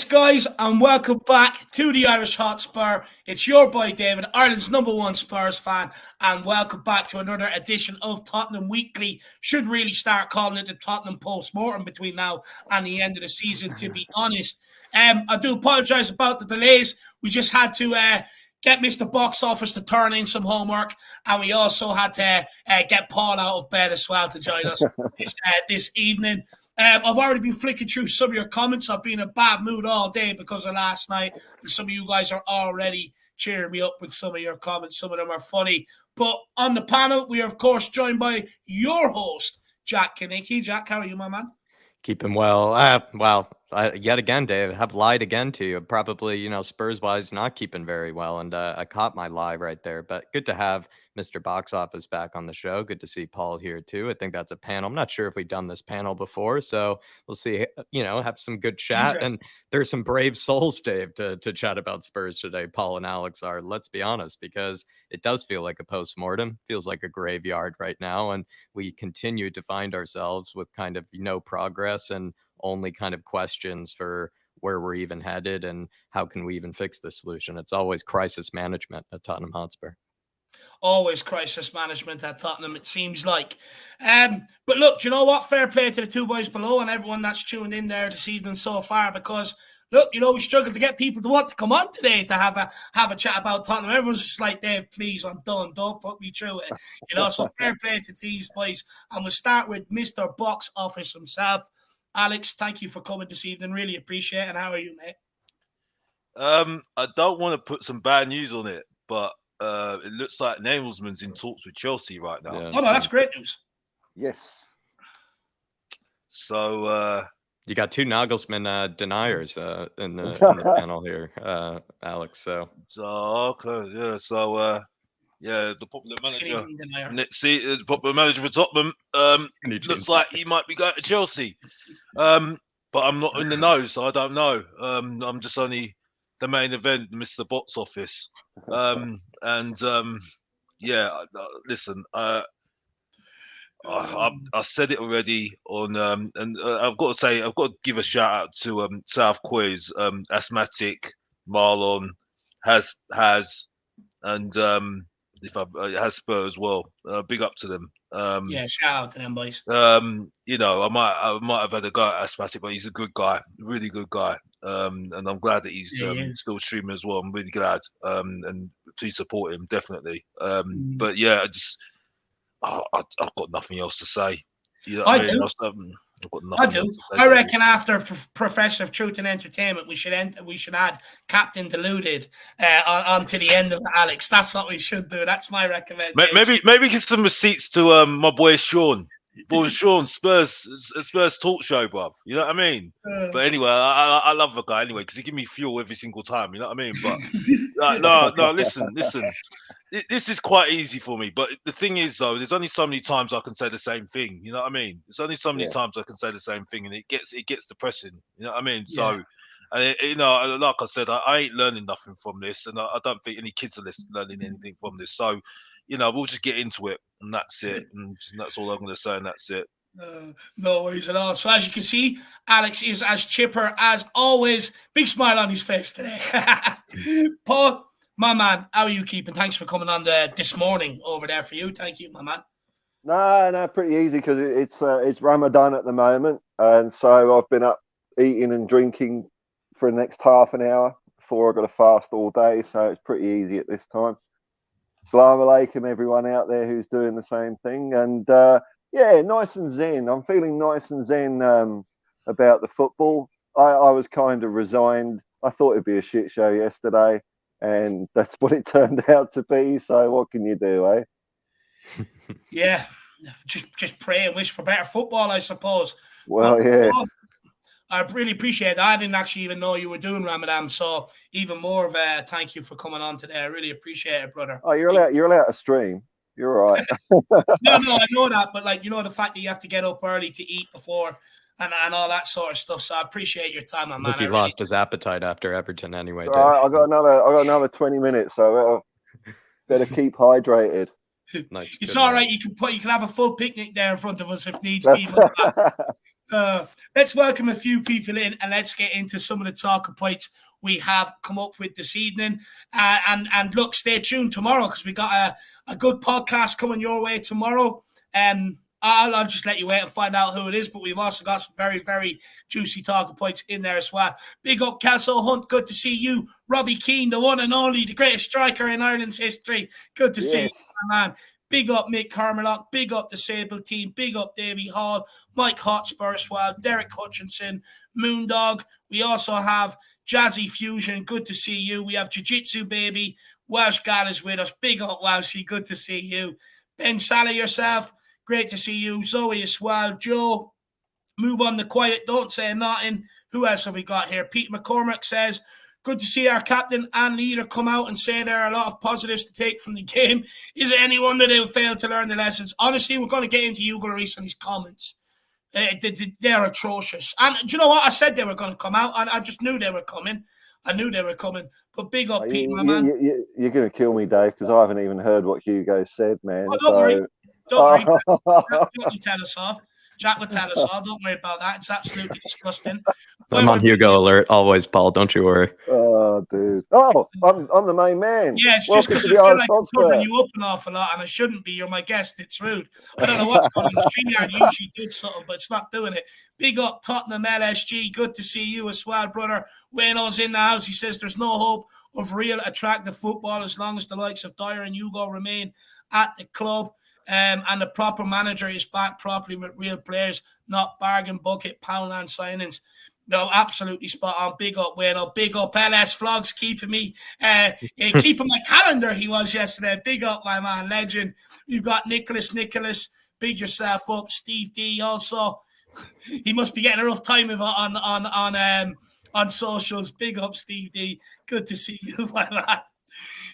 guys, and welcome back to the Irish Hotspur. It's your boy David, Ireland's #1 Spurs fan, and welcome back to another edition of Tottenham Weekly. Should really start calling it the Tottenham Post-Mortem between now and the end of the season, to be honest. I do apologise about the delays. We just had to get Mr. Box Office to turn in some homework, and we also had to get Paul out of bed as well to join us this evening. I've already been flicking through some of your comments. I've been in a bad mood all day because of last night. And some of you guys are already cheering me up with some of your comments. Some of them are funny. But on the panel, we are, of course, joined by your host, Jack Kanicki. Jack, how are you, my man? Keeping well. Yet again, Dave, have lied again to you. Probably, Spurs-wise, not keeping very well. And I caught my lie right there. But good to have Mr. Box Office back on the show. Good to see Paul here, too. I think that's a panel. I'm not sure if we've done this panel before. So we'll see, have some good chat. And there's some brave souls, Dave, to chat about Spurs today. Paul and Alex are, let's be honest, because it does feel like a post-mortem. Feels like a graveyard right now. And we continue to find ourselves with kind of no progress and only kind of questions for where we're even headed and how can we even fix this solution. It's always crisis management at Tottenham Hotspur. Always crisis management at Tottenham, it seems like. But look, do you know what? Fair play to the two boys below and everyone that's tuned in there this evening so far, because look, we struggled to get people to want to come on today to have a chat about Tottenham. Everyone's just like, Dave, please, I'm done. Don't put me through it. So fair play to these boys. And we'll start with Mr. Box Office himself. Alex, thank you for coming this evening. Really appreciate it. And how are you, mate? I don't want to put some bad news on it, but it looks like Nagelsmann's in talks with Chelsea right now. Yeah. Oh, no, that's great news. Yes. So you got two Nagelsmann deniers in the panel here, Alex. So okay, yeah. So the popular manager. Let's see, the popular manager for Tottenham looks like he might be going to Chelsea. But I'm not in the know, so I don't know. I'm just only the main event, Mr. Box Office. Listen, I said it already on, and I've got to give a shout out to South Quays, Asthmatic, Marlon, has, and has Spur as well. Big up to them. Shout out to them boys. I might have had a go at Asthmatic, but he's a good guy, really good guy. And I'm glad that he's still streaming as well. I'm really glad. And please support him, definitely. But yeah, I've got nothing else to say. I do. I reckon after Profession of Truth and Entertainment, we should add Captain Deluded onto the end of Alex. That's what we should do. That's my recommendation. Maybe get some receipts to my boy Sean. Spurs talk show, bruv. You know what I mean? But anyway, I love the guy anyway because he gives me fuel every single time. You know what I mean? But no. Listen. This is quite easy for me. But the thing is, though, there's only so many times I can say the same thing. You know what I mean? There's only so many times I can say the same thing, and it gets depressing. You know what I mean? So. And like I said, I ain't learning nothing from this, and I don't think any kids are learning anything from this. So, we'll just get into it, and that's it. And that's all I'm going to say, and that's it. No worries at all. So as you can see, Alex is as chipper as always. Big smile on his face today. Paul, my man, how are you keeping? Thanks for coming on this morning over there for you. Thank you, my man. No, pretty easy because it's Ramadan at the moment, and so I've been up eating and drinking for the next half an hour before I've got to fast all day, so it's pretty easy at this time. Assalamu alaikum, everyone out there who's doing the same thing. And nice and zen. I'm feeling nice and zen about the football. I was kind of resigned. I thought it'd be a shit show yesterday, and that's what it turned out to be. So what can you do, eh? Yeah, just pray and wish for better football, I suppose. Well, yeah. I really appreciate that. I didn't actually even know you were doing Ramadan, so even more of a thank you for coming on today. I really appreciate it, brother. Oh, you're allowed to stream. You're all right. No, I know that, but the fact that you have to get up early to eat before and all that sort of stuff. So I appreciate your time, my man. He lost his appetite after Everton anyway. Right, I got another 20 minutes, so better keep hydrated. Nice. It's all right. You can have a full picnic there in front of us if needs be. Let's welcome a few people in and let's get into some of the talking points we have come up with this evening. And look, stay tuned tomorrow because we got a good podcast coming your way tomorrow. I'll just let you wait and find out who it is, but we've also got some very, very juicy talking points in there as well. Big up Kelso Hunt, good to see you. Robbie Keane, the one and only, the greatest striker in Ireland's history. Good to see you, man. Big up Mick Carmelock, big up the Sable team, big up Davy Hall, Mike Hotspur as well, Derek Hutchinson, Moondog. We also have Jazzy Fusion, good to see you. We have Jiu-Jitsu Baby, Welsh Gal is with us, big up Welshie, good to see you. Ben Sally yourself, great to see you. Zoe as well, Joe, move on the quiet, don't say nothing. Who else have we got here? Pete McCormick says, good to see our captain and leader come out and say there are a lot of positives to take from the game. Is there anyone that have failed to learn the lessons? Honestly, we're going to get into Hugo Lloris and his comments. They're atrocious. And do you know what? I said they were going to come out, and I just knew they were coming. But big up, Pete, my man. You're going to kill me, Dave, because I haven't even heard what Hugo said, man. Oh, don't worry. Don't worry. Jack will tell us all. Jack will tell us all. Don't worry about that. It's absolutely disgusting. I'm on Hugo alert always, Paul. Don't you worry. Oh, dude. Oh, I'm the main man. Yeah, it's just because I feel like I'm covering you up an awful lot, and I shouldn't be. You're my guest. It's rude. I don't know what's going on. The StreamYard usually does something, but it's not doing it. Big up Tottenham LSG. Good to see you as well, brother. Wayno's in the house. He says there's no hope of real attractive football as long as the likes of Dyer and Hugo remain at the club. And the proper manager is back properly with real players, not bargain bucket, poundland signings. No, absolutely spot on. Big up, Wayno. Big up, LS Vlogs, keeping me, keeping my calendar. He was yesterday. Big up, my man, legend. You've got Nicholas. Big yourself up. Steve D. Also, he must be getting a rough time of it on socials. Big up, Steve D. Good to see you, my man.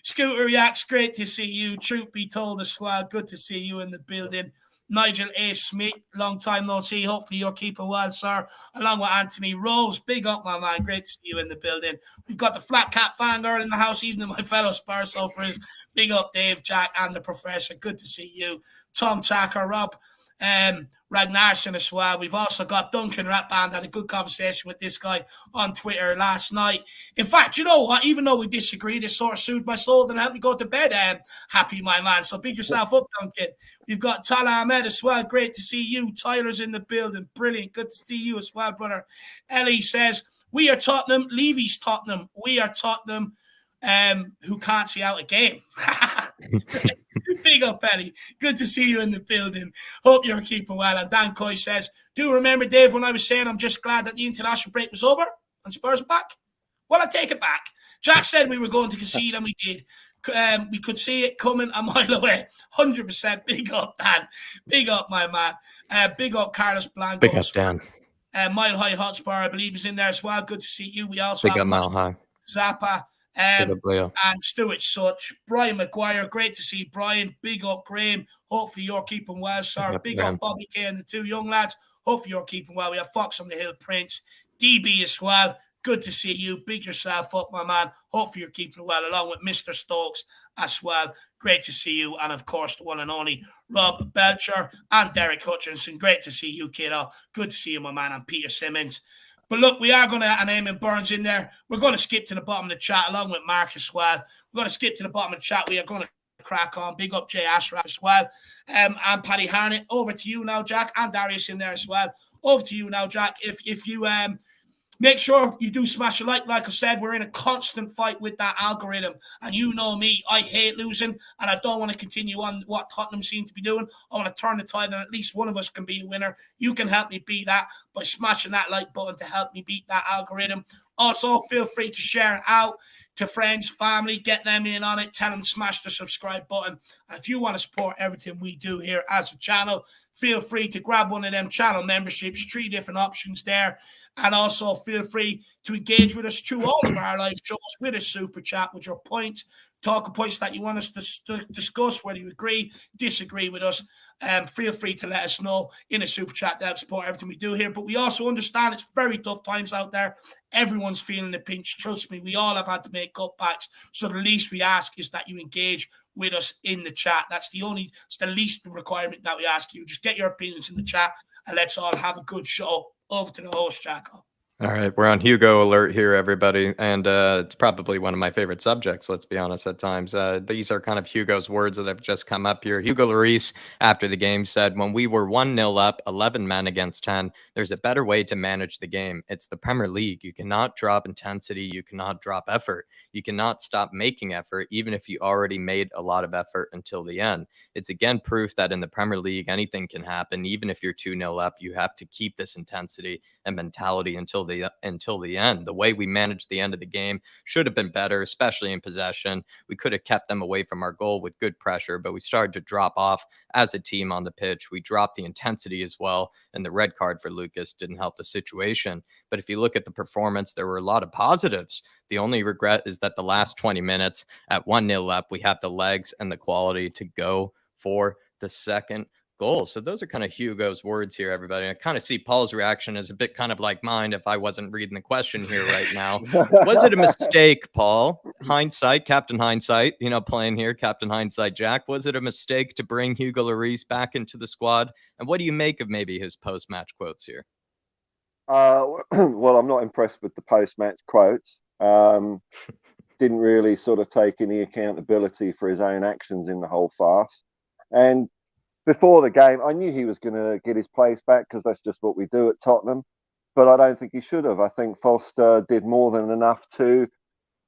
Scooter Reacts, great to see you. Truth be told as well, good to see you in the building. Nigel A. Smith, long time no see. Hopefully you're keeping well, sir. Along with Anthony Rose, big up, my man. Great to see you in the building. We've got the Flat Cap fangirl in the house, even my fellow Spurs suffers. Big up, Dave, Jack, and the Professor. Good to see you. Tom Tucker, Rob, Ragnarsson as well. We've also got Duncan Ratband. Had a good conversation with this guy on Twitter last night. In fact, you know what? Even though we disagree, this sort of soothed my soul and helped me go to bed. Happy, my man. So big yourself up, Duncan. We've got Tala Ahmed as well. Great to see you. Tyler's in the building. Brilliant. Good to see you as well, brother. Ellie says, we are Tottenham. Levy's Tottenham. We are Tottenham. Who can't see out a game. Big up, Ellie. Good to see you in the building. Hope you're keeping well. And Dan Coy says, do you remember, Dave, when I was saying I'm just glad that the international break was over and Spurs are back? Well, I take it back. Jack said we were going to concede, and we did. We could see it coming a mile away. 100%. Big up, Dan. Big up, my man. Big up, Carlos Blanco. Big up, Dan. Mile High Hotspur, I believe, is in there as well. Good to see you. We also Big have up, Mile High. Zappa. And Stuart Such. Brian McGuire, great to see Brian. Big up, Graham. Hopefully you're keeping well, sir. Big up, Bobby K and the two young lads. Hopefully you're keeping well. We have Fox on the Hill, Prince. DB as well. Good to see you. Big yourself up, my man. Hopefully you're keeping well, along with Mr. Stokes as well. Great to see you. And, of course, the one and only Rob Belcher and Derek Hutchinson. Great to see you, kiddo. Good to see you, my man. And Peter Simmons. But look, we are going to, and Eamon Burns in there. We're going to skip to the bottom of the chat, along with Mark as well. We're going to skip to the bottom of the chat. We are going to crack on. Big up Jay Ashraf as well. And Paddy Harnett. Over to you now, Jack. And Darius in there as well. Over to you now, Jack. If you make sure you do smash a like. Like I said, we're in a constant fight with that algorithm. And you know me, I hate losing. And I don't want to continue on what Tottenham seem to be doing. I want to turn the tide, and at least one of us can be a winner. You can help me beat that by smashing that like button to help me beat that algorithm. Also, feel free to share it out to friends, family, get them in on it. Tell them to smash the subscribe button. And if you want to support everything we do here as a channel, feel free to grab one of them channel memberships. 3 different options there. And also feel free to engage with us through all of our live shows with a super chat with your points, talking points that you want us to discuss, whether you agree, disagree with us. Feel free to let us know in a super chat to help support everything we do here. But we also understand it's very tough times out there. Everyone's feeling the pinch. Trust me, we all have had to make cutbacks. So the least we ask is that you engage with us in the chat. It's the least requirement that we ask you. Just get your opinions in the chat, and let's all have a good show. Over to the host, Jacko. All right, we're on Hugo alert here, everybody, and it's probably one of my favorite subjects, let's be honest, at times. These are kind of Hugo's words that have just come up here. Hugo Lloris, after the game, said, "When we were 1-0 up, 11 men against 10, there's a better way to manage the game. It's the Premier League. You cannot drop intensity. You cannot drop effort. You cannot stop making effort, even if you already made a lot of effort until the end. It's again proof that in the Premier League, anything can happen. Even if you're 2-0 up, you have to keep this intensity and mentality until the end. The way we managed the end of the game should have been better, especially in possession. We could have kept them away from our goal with good pressure, but we started to drop off as a team on the pitch. We dropped the intensity as well, and the red card for Lucas didn't help the situation. But if you look at the performance, there were a lot of positives. The only regret is that the last 20 minutes at 1-0 up, we have the legs and the quality to go for the second goal." So those are kind of Hugo's words here, everybody. I kind of see Paul's reaction as a bit kind of like mine if I wasn't reading the question here right now. Was it a mistake, Paul? Hindsight, Captain Hindsight, playing here, Captain Hindsight Jack. Was it a mistake to bring Hugo Lloris back into the squad? And what do you make of maybe his post-match quotes here? Well, I'm not impressed with the post-match quotes. Didn't really sort of take any accountability for his own actions in the whole farce. And before the game, I knew he was going to get his place back because that's just what we do at Tottenham. But I don't think he should have. I think Foster did more than enough to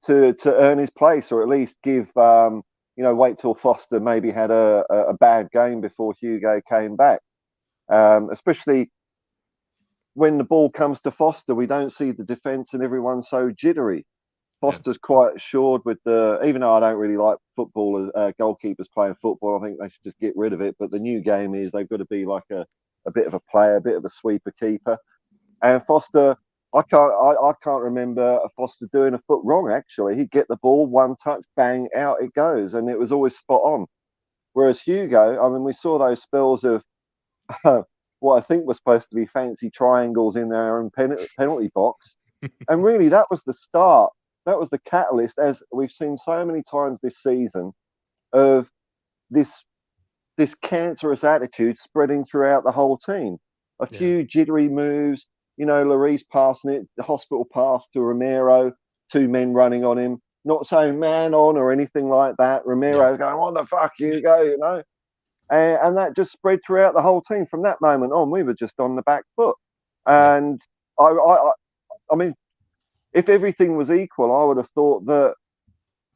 earn his place, or at least give wait till Foster maybe had a bad game before Hugo came back. Especially when the ball comes to Foster, we don't see the defence and everyone's so jittery. Foster's quite assured with even though I don't really like football, goalkeepers playing football, I think they should just get rid of it. But the new game is they've got to be like a bit of a player, a bit of a sweeper keeper. And Foster, I can't remember Foster doing a foot wrong, actually. He'd get the ball, one touch, bang, out it goes. And it was always spot on. Whereas Hugo, I mean, we saw those spells of what I think was supposed to be fancy triangles in their own penalty box. And really, that was the start. That was the catalyst, as we've seen so many times this season, of this cancerous attitude spreading throughout the whole team. A few jittery moves, Lloris passing it, the hospital pass to Romero, 2 men running on him, not saying man on or anything like that. Romero's going, "What the fuck, Hugo?" And that just spread throughout the whole team. From that moment on, we were just on the back foot. And I mean, if everything was equal, I would have thought that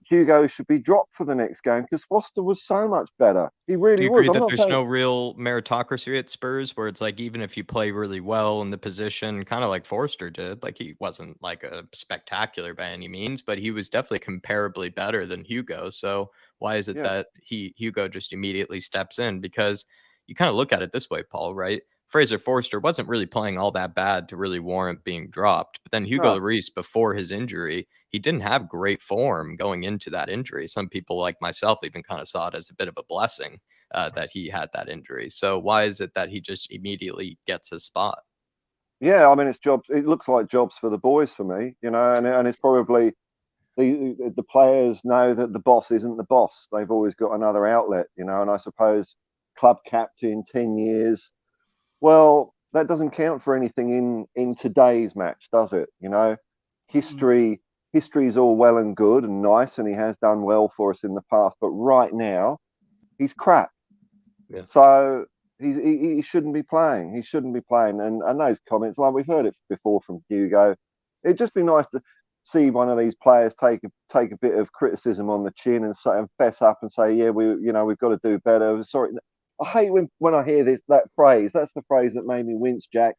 Hugo should be dropped for the next game because Foster was so much better. He really was. Do you agree that there's no real meritocracy at Spurs, where it's like even if you play really well in the position, kind of like Forster did, like he wasn't like a spectacular by any means, but he was definitely comparably better than Hugo. So why is it that Hugo just immediately steps in? Because you kind of look at it this way, Paul, right? Fraser Forster wasn't really playing all that bad to really warrant being dropped. But then Hugo Lloris, before his injury, he didn't have great form going into that injury. Some people like myself even kind of saw it as a bit of a blessing that he had that injury. So why is it that he just immediately gets his spot? Yeah, I mean, it's jobs. It looks like jobs for the boys for me, and it's probably the players know that the boss isn't the boss. They've always got another outlet, and I suppose club captain, 10 years. Well, that doesn't count for anything in today's match, does it? History is all well and good and nice, and he has done well for us in the past. But right now, he's crap. Yeah. So he shouldn't be playing. He shouldn't be playing. And those comments, like we've heard it before from Hugo, it'd just be nice to see one of these players take a bit of criticism on the chin and fess up and say, we've got to do better. Sorry. I hate when I hear that phrase. That's the phrase that made me wince, Jack,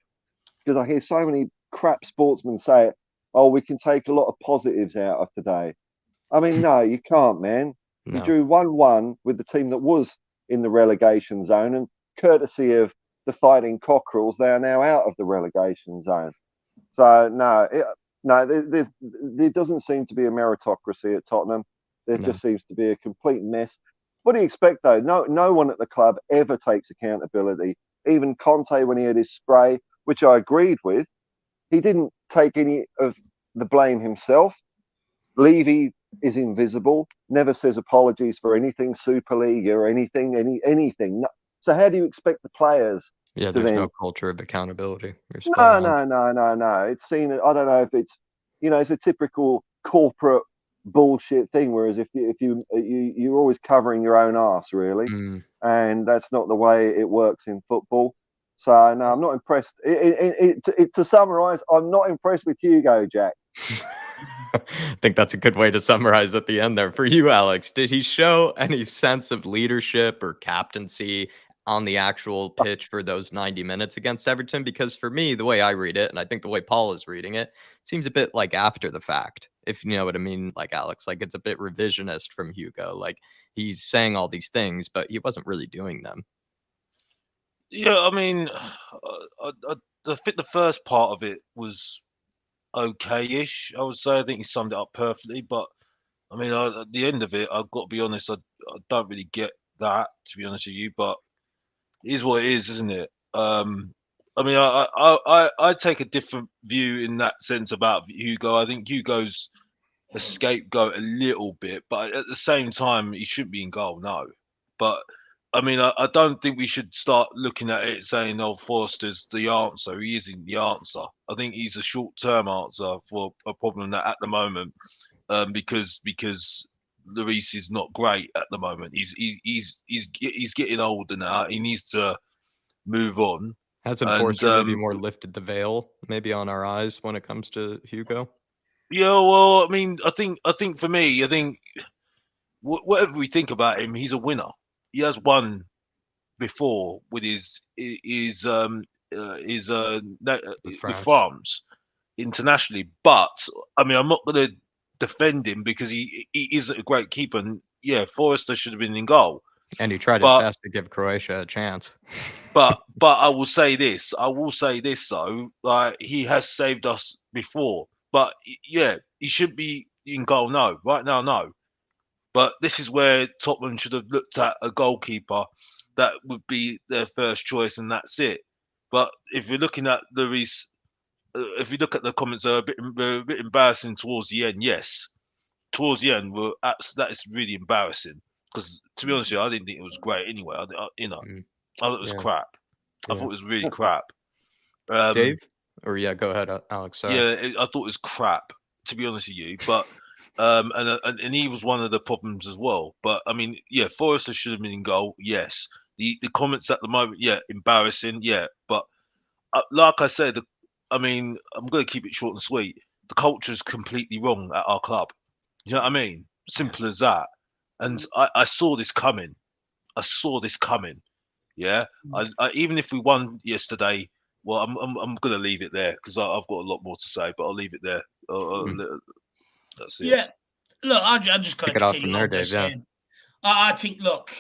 because I hear so many crap sportsmen say it. Oh, we can take a lot of positives out of today. I mean, no, you can't, man. No. You drew 1-1 with the team that was in the relegation zone, and courtesy of the Fighting Cockerels, they are now out of the relegation zone. So there doesn't seem to be a meritocracy at Tottenham. There just seems to be a complete mess. What do you expect, though? No one at the club ever takes accountability. Even Conte, when he had his spray, which I agreed with, he didn't take any of the blame himself. Levy is invisible, never says apologies for anything, Super League or anything. So how do you expect the players Yeah, to there's then no culture of accountability. You're no, spot on. no. It's seen. I don't know if it's, it's a typical corporate bullshit thing. Whereas you're always covering your own ass, really, Mm. and that's not the way it works in football. So no, I'm not impressed. To summarise, I'm not impressed with Hugo, Jack. I think that's a good way to summarize at the end there. For you, Alex, did he show any sense of leadership or captaincy on the actual pitch for those 90 minutes against Everton? Because for me, the way I read it, and I think the way Paul is reading it, seems a bit like after the fact, if you know what I mean, like Alex, like it's a bit revisionist from Hugo. Like he's saying all these things, but he wasn't really doing them. Yeah, I mean, I think the first part of it was okay-ish. I would say. I think he summed it up perfectly. But I mean, at the end of it, I've got to be honest. I don't really get that, to be honest with you. But it is what it is, isn't it? I mean, I take a different view in that sense about Hugo. I think Hugo's a scapegoat a little bit, but at the same time, he shouldn't be in goal. No, but I mean, I don't think we should start looking at it saying, "Oh, Forster's the answer." He isn't the answer. I think he's a short-term answer for a problem that at the moment, because Lloris is not great at the moment. He's getting older now. He needs to move on. Hasn't And Forster maybe more lifted the veil maybe on our eyes when it comes to Hugo? yeah, well, I mean, I think for me, I think whatever we think about him, he's a winner. He has won before with With with France. France internationally. But I mean, I'm not going to defend him because he is a great keeper. And yeah, Forrester should have been in goal. And he tried his But best to give Croatia a chance. but I will say this. I will say this though. Like he has saved us before. But yeah, he should be in goal. No, right now, no. But this is where Tottenham should have looked at a goalkeeper that would be their first choice, and that's it. But if you're looking at if you look at the comments, they're a bit embarrassing towards the end. Yes, towards the end, that is really embarrassing. Because to be honest with you, I didn't think it was great anyway. Mm, I thought it was yeah, crap. I thought yeah. it was really crap. Um, Dave? Or yeah, go ahead, Alex. Sorry. Yeah, I thought it was crap, to be honest with you. But and he was one of the problems as well. But I mean, yeah, Forrester should have been in goal. Yes, the comments at the moment, yeah, embarrassing. Yeah, but like I said, I mean, I'm going to keep it short and sweet. The culture is completely wrong at our club. You know what I mean? Simple as that. And I saw this coming. I saw this coming. Yeah. Even if we won yesterday, well, I'm gonna leave it there because I've got a lot more to say, but I'll leave it there. Mm. That's it. Yeah. Look, I'm just going Pick to it off from continue there, on Dave. this Yeah. saying, I think, look,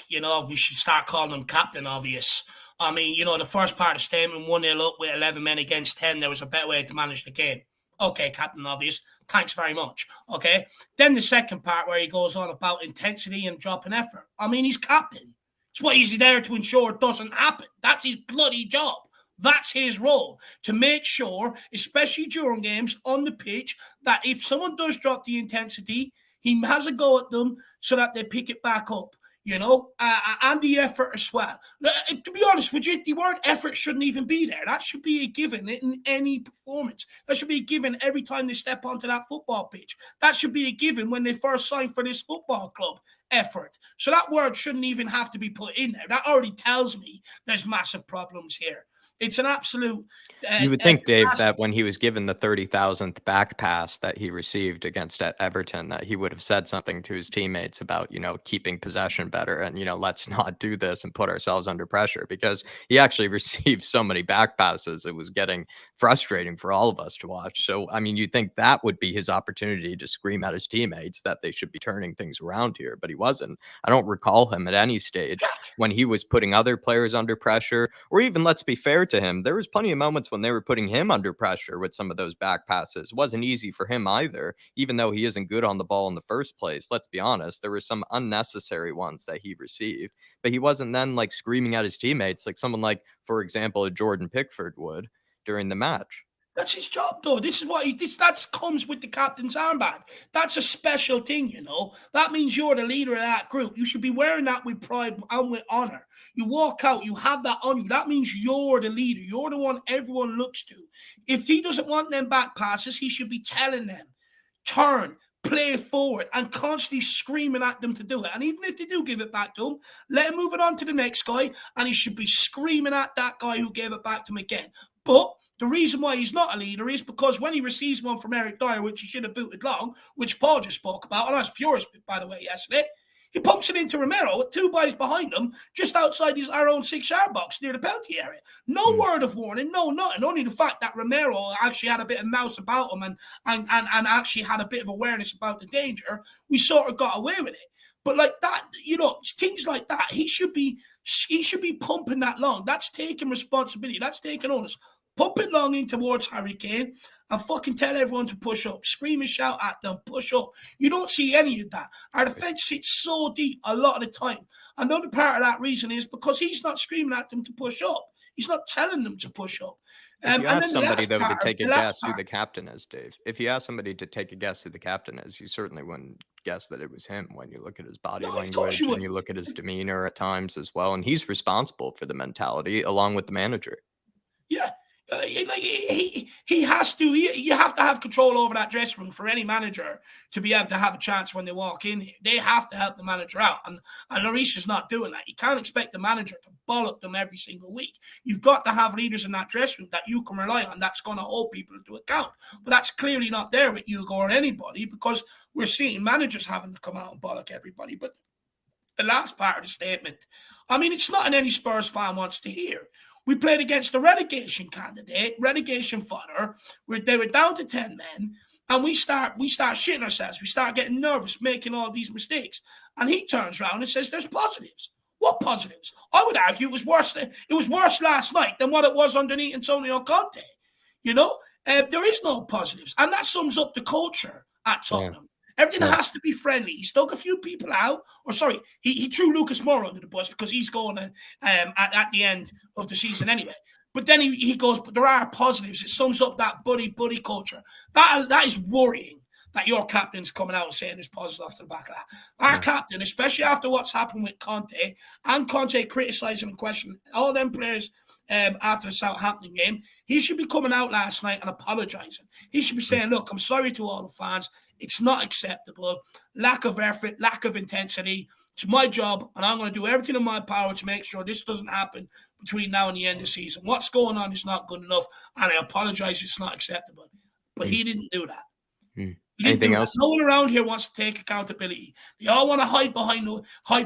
we should start calling him Captain Obvious. I mean, the first part of the statement, 1-0 up with 11 men against 10, there was a better way to manage the game. Okay, Captain Obvious. Thanks very much. Okay. Then the second part where he goes on about intensity and dropping effort. I mean, he's captain. It's what he's there to ensure it doesn't happen. That's his bloody job. That's his role, to make sure, especially during games on the pitch, that if someone does drop the intensity, he has a go at them so that they pick it back up, and the effort as well. To be honest with you, the word effort shouldn't even be there. That should be a given in any performance. That should be a given every time they step onto that football pitch. That should be a given when they first sign for this football club. Effort. So that word shouldn't even have to be put in there. That already tells me there's massive problems here. It's an absolute. You would think, Dave, that when he was given the 30,000th back pass that he received against Everton, that he would have said something to his teammates about, keeping possession better and, let's not do this and put ourselves under pressure, because he actually received so many back passes. It was getting frustrating for all of us to watch. So, I mean, you'd think that would be his opportunity to scream at his teammates that they should be turning things around here, but he wasn't. I don't recall him at any stage when he was putting other players under pressure, or even, let's be fair to him, there was plenty of moments when they were putting him under pressure with some of those back passes. It wasn't easy for him either, even though he isn't good on the ball in the first place. Let's be honest, there were some unnecessary ones that he received, but he wasn't then like screaming at his teammates like someone like, for example, a Jordan Pickford would during the match. That's his job, though. This is what that comes with the captain's armband. That's a special thing, you know. That means you're the leader of that group. You should be wearing that with pride and with honor. You walk out, you have that on you. That means you're the leader. You're the one everyone looks to. If he doesn't want them back passes, he should be telling them, turn, play forward, and constantly screaming at them to do it. And even if they do give it back to him, let him move it on to the next guy, and he should be screaming at that guy who gave it back to him again. But the reason why he's not a leader is because when he receives one from Eric Dyer, which he should have booted long, which Paul just spoke about, and I was furious, by the way, yesterday, he pumps it into Romero with two guys behind him, just outside our own 6-yard box near the penalty area. No word of warning, no nothing. Only the fact that Romero actually had a bit of nous about him and actually had a bit of awareness about the danger, we sort of got away with it. But like that, you know, things like that, he should be pumping that long. That's taking responsibility. That's taking onus. Pump it long in towards Harry Kane and fucking tell everyone to push up. Scream and shout at them, push up. You don't see any of that. Our defence sits so deep a lot of the time. Another part of that reason is because he's not screaming at them to push up. He's not telling them to push up. If you ask somebody, though, to take a guess who the captain is, Dave, if you ask somebody to take a guess who the captain is, you certainly wouldn't guess that it was him when you look at his body language and you look at his demeanor at times as well. And he's responsible for the mentality along with the manager. Yeah. He has to. You have to have control over that dressing room for any manager to be able to have a chance when they walk in here. They have to help the manager out, and Lloris is not doing that. You can't expect the manager to bollock them every single week. You've got to have leaders in that dressing room that you can rely on. That's going to hold people to account. But that's clearly not there with Hugo or anybody because we're seeing managers having to come out and bollock everybody. But the last part of the statement, I mean, it's not any Spurs fan wants to hear. We played against the relegation candidate, relegation fodder, where they were down to 10 men, and we start shitting ourselves. We start getting nervous, making all these mistakes. And he turns around and says, there's positives. What positives? I would argue it was worse last night than what it was underneath Antonio Conte. You know, there is no positives. And that sums up the culture at Tottenham. Yeah. Everything has to be friendly. He stuck a few people out. Or sorry, he threw Lucas Moura under the bus because he's going at the end of the season anyway. But then he goes, but there are positives. It sums up that buddy culture. That is worrying that your captain's coming out and saying there's positives off the back of that. Our captain, especially after what's happened with Conte, and Conte criticising and questioning all them players after the Southampton game, he should be coming out last night and apologising. He should be saying, look, I'm sorry to all the fans. It's not acceptable. Lack of effort, lack of intensity. It's my job, and I'm going to do everything in my power to make sure this doesn't happen between now and the end of the season. What's going on is not good enough, and I apologise, it's not acceptable. But he didn't do that. Anything else? No one around here wants to take accountability. They all want to hide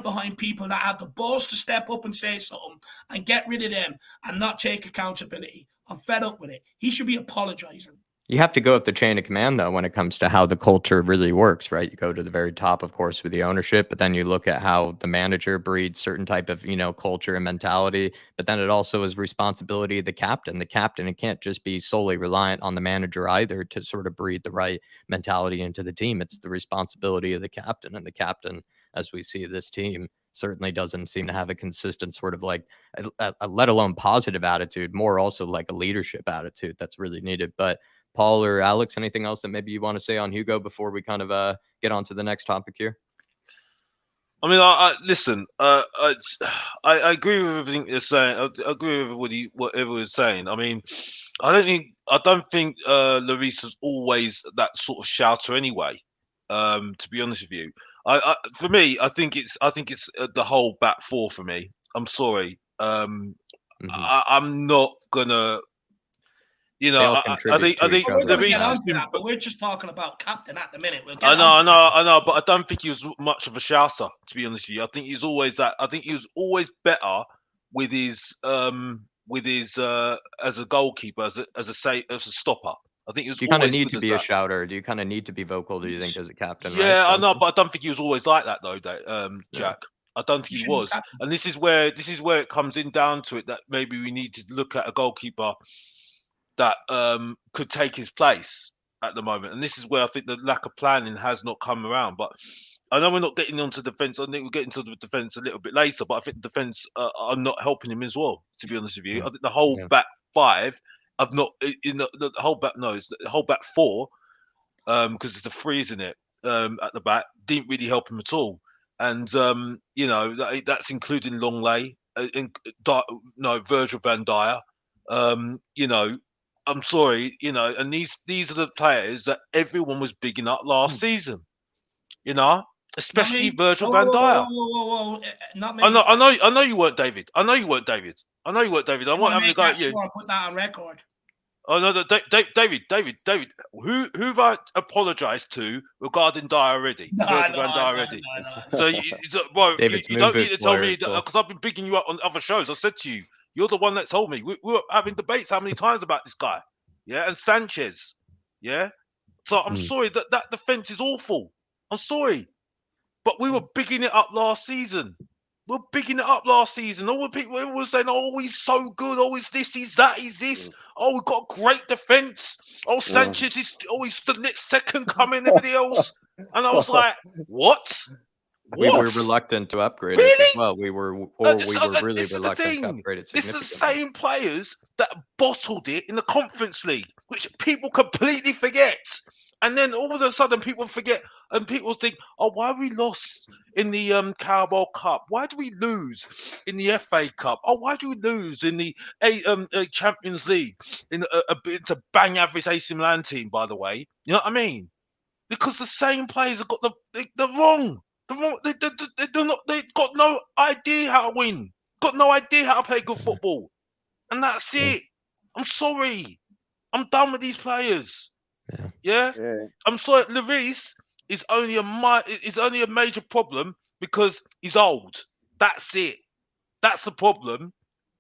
behind people that have the balls to step up and say something and get rid of them and not take accountability. I'm fed up with it. He should be apologising. You have to go up the chain of command, though, when it comes to how the culture really works, right? You go to the very top, of course, with the ownership, but then you look at how the manager breeds certain type of, culture and mentality. But then it also is responsibility of the captain. The captain, it can't just be solely reliant on the manager either to sort of breed the right mentality into the team. It's the responsibility of the captain, and the captain, as we see this team, certainly doesn't seem to have a consistent sort of like, let alone positive attitude, more also like a leadership attitude that's really needed. But Paul or Alex, anything else that maybe you want to say on Hugo before we kind of get on to the next topic here? I mean, listen. I agree with everything you're saying. I agree with whatever he's saying. I mean, I don't think Lloris was always that sort of shouter anyway. To be honest with you, for me, I think it's the whole back four for me. I'm sorry. I'm not gonna. I think but we're just talking about captain at the minute. I know, but I don't think he was much of a shouter, to be honest with you. I think he's always that. I think he was always better with his as a goalkeeper, as a stopper. I think he was. You kind of need to be a shouter. Do you kind of need to be vocal? Do you think as a captain? Yeah, right? I know, but I don't think he was always like that though, Jack. I don't think he was, and this is where it comes in down to it that maybe we need to look at a goalkeeper that could take his place at the moment. And this is where I think the lack of planning has not come around. But I know we're not getting onto defence. I think we'll get into the defence a little bit later. But I think the defence are not helping him as well, to be honest with you. I think the whole back five I've not in the whole back. No, it's the whole back four. Because it's the three, isn't it? At the back didn't really help him at all. And that's including Longley, Virgil van Dijk. I'm sorry, and these are the players that everyone was bigging up last season. Especially Virgil van Dijk. Whoa, not me. I know you weren't David. I want having a go at you. Sure, put that on record. Oh no, David. Who have I apologised to regarding Dyer already? No. So, David's you don't need to tell me as well. because I've been picking you up on other shows. I said to you, you're the one that told me. We were having debates how many times about this guy, yeah, and Sanchez, yeah. So I'm sorry that defence is awful. I'm sorry, but we were bigging it up last season. All the people were saying, "Oh, he's so good. Oh, he's this. He's that. He's this. Oh, we've got great defense. Oh, Sanchez is. Oh, he's the next second coming. Everybody else." And I was like, "What? We were reluctant to upgrade it as well. We were really reluctant to upgrade it significantly. It's the same players that bottled it in the Conference League, which people completely forget. And then all of a sudden, people forget, and people think, "Oh, why we lost in the Carabao Cup? Why do we lose in the FA Cup? Oh, why do we lose in the Champions League? It's a bang average AC Milan team, by the way. You know what I mean? Because the same players have got they're wrong. They've got no idea how to win. Got no idea how to play good football, and that's it. I'm sorry. I'm done with these players. Yeah. I'm sorry. Lloris is only a major problem because he's old. That's it. That's the problem.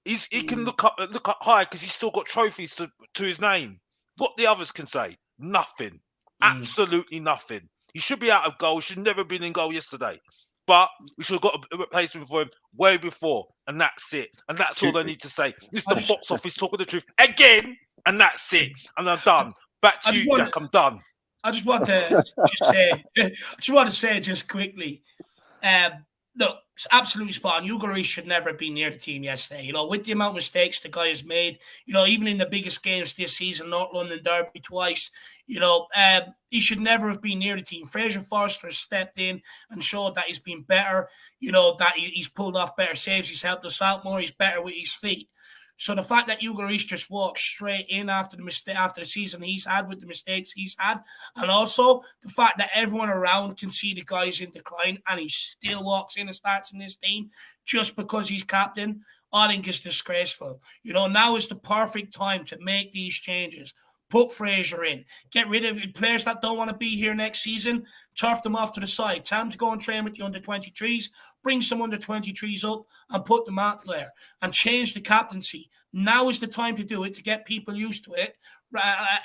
He can look up high because he's still got trophies to his name. What the others can say? Nothing. Absolutely nothing. He should be out of goal. He should never have been in goal yesterday. But we should have got a replacement for him way before. And that's it. And that's all I need to say. Mr. Box Office talking the truth again. And that's it. And I'm done. Back to you, Jack. I'm done. I just want to say just quickly, look, it's absolutely spot on. Hugo Lloris should never have been near the team yesterday. With the amount of mistakes the guy has made, even in the biggest games this season, North London Derby twice, he should never have been near the team. Fraser Forster stepped in and showed that he's been better, that he's pulled off better saves, he's helped us out more, he's better with his feet. So the fact that Hugo Lloris just walked straight in after the season he's had with the mistakes he's had, and also the fact that everyone around can see the guy's in decline and he still walks in and starts in this team just because he's captain, I think is disgraceful. Now is the perfect time to make these changes. Put Fraser in. Get rid of players that don't want to be here next season. Turf them off to the side. Tell them to go and train with the under-23s. Bring some under-23s up and put them out there. And change the captaincy. Now is the time to do it, to get people used to it.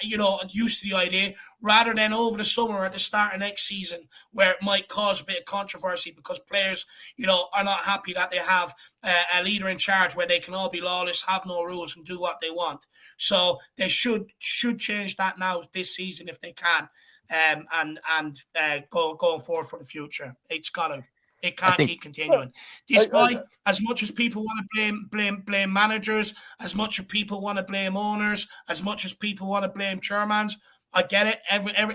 Used to the idea, rather than over the summer at the start of next season, where it might cause a bit of controversy because players, are not happy that they have a leader in charge where they can all be lawless, have no rules, and do what they want. So they should change that now this season if they can, going forward for the future. It's got to. It can't keep continuing. This guy, as much as people want to blame managers, as much as people want to blame owners, as much as people want to blame chairmans, I get it.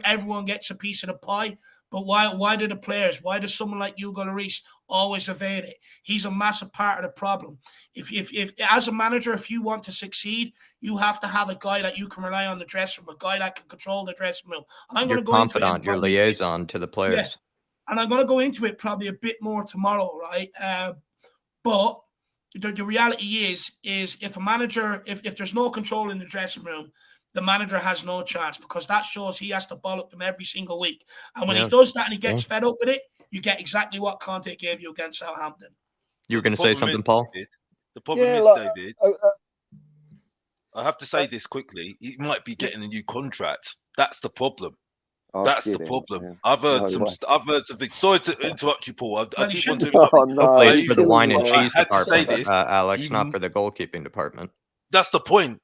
Everyone gets a piece of the pie. But why do the players? Why does someone like Hugo Lloris always evade it? He's a massive part of the problem. If as a manager, if you want to succeed, you have to have a guy that you can rely on the dressing room, a guy that can control the dressing room. And I'm going to go confidant, your liaison to the players. Yeah. And I'm going to go into it probably a bit more tomorrow, right? But the reality is if a manager, if there's no control in the dressing room, the manager has no chance, because that shows he has to bollock them every single week. And when he does that and he gets fed up with it, you get exactly what Conte gave you against Southampton. You were going to say something, Paul? The problem is, David, I have to say this quickly. He might be getting a new contract. That's the problem. That's the problem. Yeah. I've heard some things. Sorry to interrupt you, Paul. I keep wanting to. Hopefully, it's for the wine and cheese department, Alex, not for the goalkeeping department. That's the point.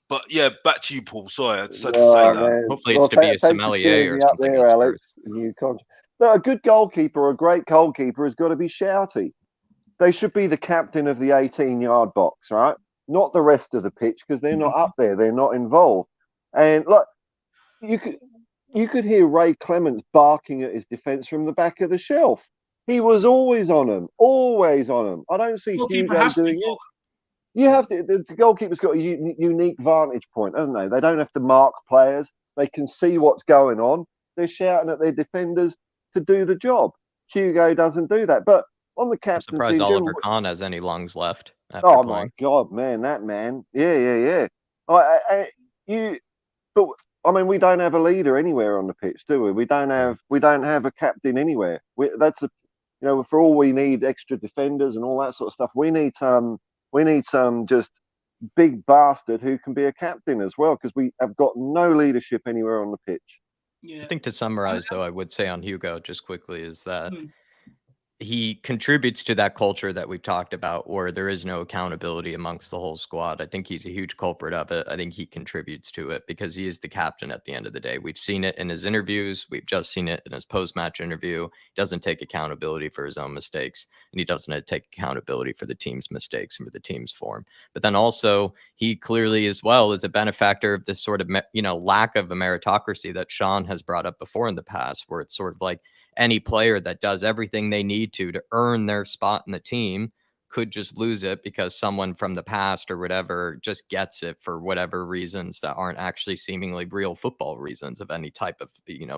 But yeah, back to you, Paul. Sorry, I just had to say that. Man. Hopefully, it's to be a sommelier or something. There, Alex. New contract. No, a good goalkeeper, a great goalkeeper, has got to be shouty. They should be the captain of the 18-yard box, right? not the rest of the pitch, because they're not up there, they're not involved. And like you could hear Ray Clements barking at his defence from the back of the shelf. He was always on them, always on them. I don't see Goalkeeper Hugo has to be doing it. focused. You have to. The goalkeeper's got a unique vantage point, haven't they? They don't have to mark players. They can see what's going on. They're shouting at their defenders to do the job. Hugo doesn't do that. But on the I'm captaincy, surprised Oliver Kahn has any lungs left after oh playing. my God, man, that man, yeah. But I mean, we don't have a leader anywhere on the pitch, do we? We don't have a captain anywhere. For all we need extra defenders and all that sort of stuff. We need some just big bastard who can be a captain as well, because we have got no leadership anywhere on the pitch. Yeah. I think to summarize, though, I would say on Hugo just quickly is that he contributes to that culture that we've talked about where there is no accountability amongst the whole squad. I think he's a huge culprit of it. I think he contributes to it because he is the captain at the end of the day. We've seen it in his interviews. We've just seen it in his post-match interview. He doesn't take accountability for his own mistakes, and he doesn't take accountability for the team's mistakes and for the team's form. But then also he clearly as well is a benefactor of this sort of, lack of a meritocracy that Sean has brought up before in the past, where it's sort of like, any player that does everything they need to earn their spot in the team could just lose it because someone from the past or whatever just gets it for whatever reasons that aren't actually seemingly real football reasons of any type of,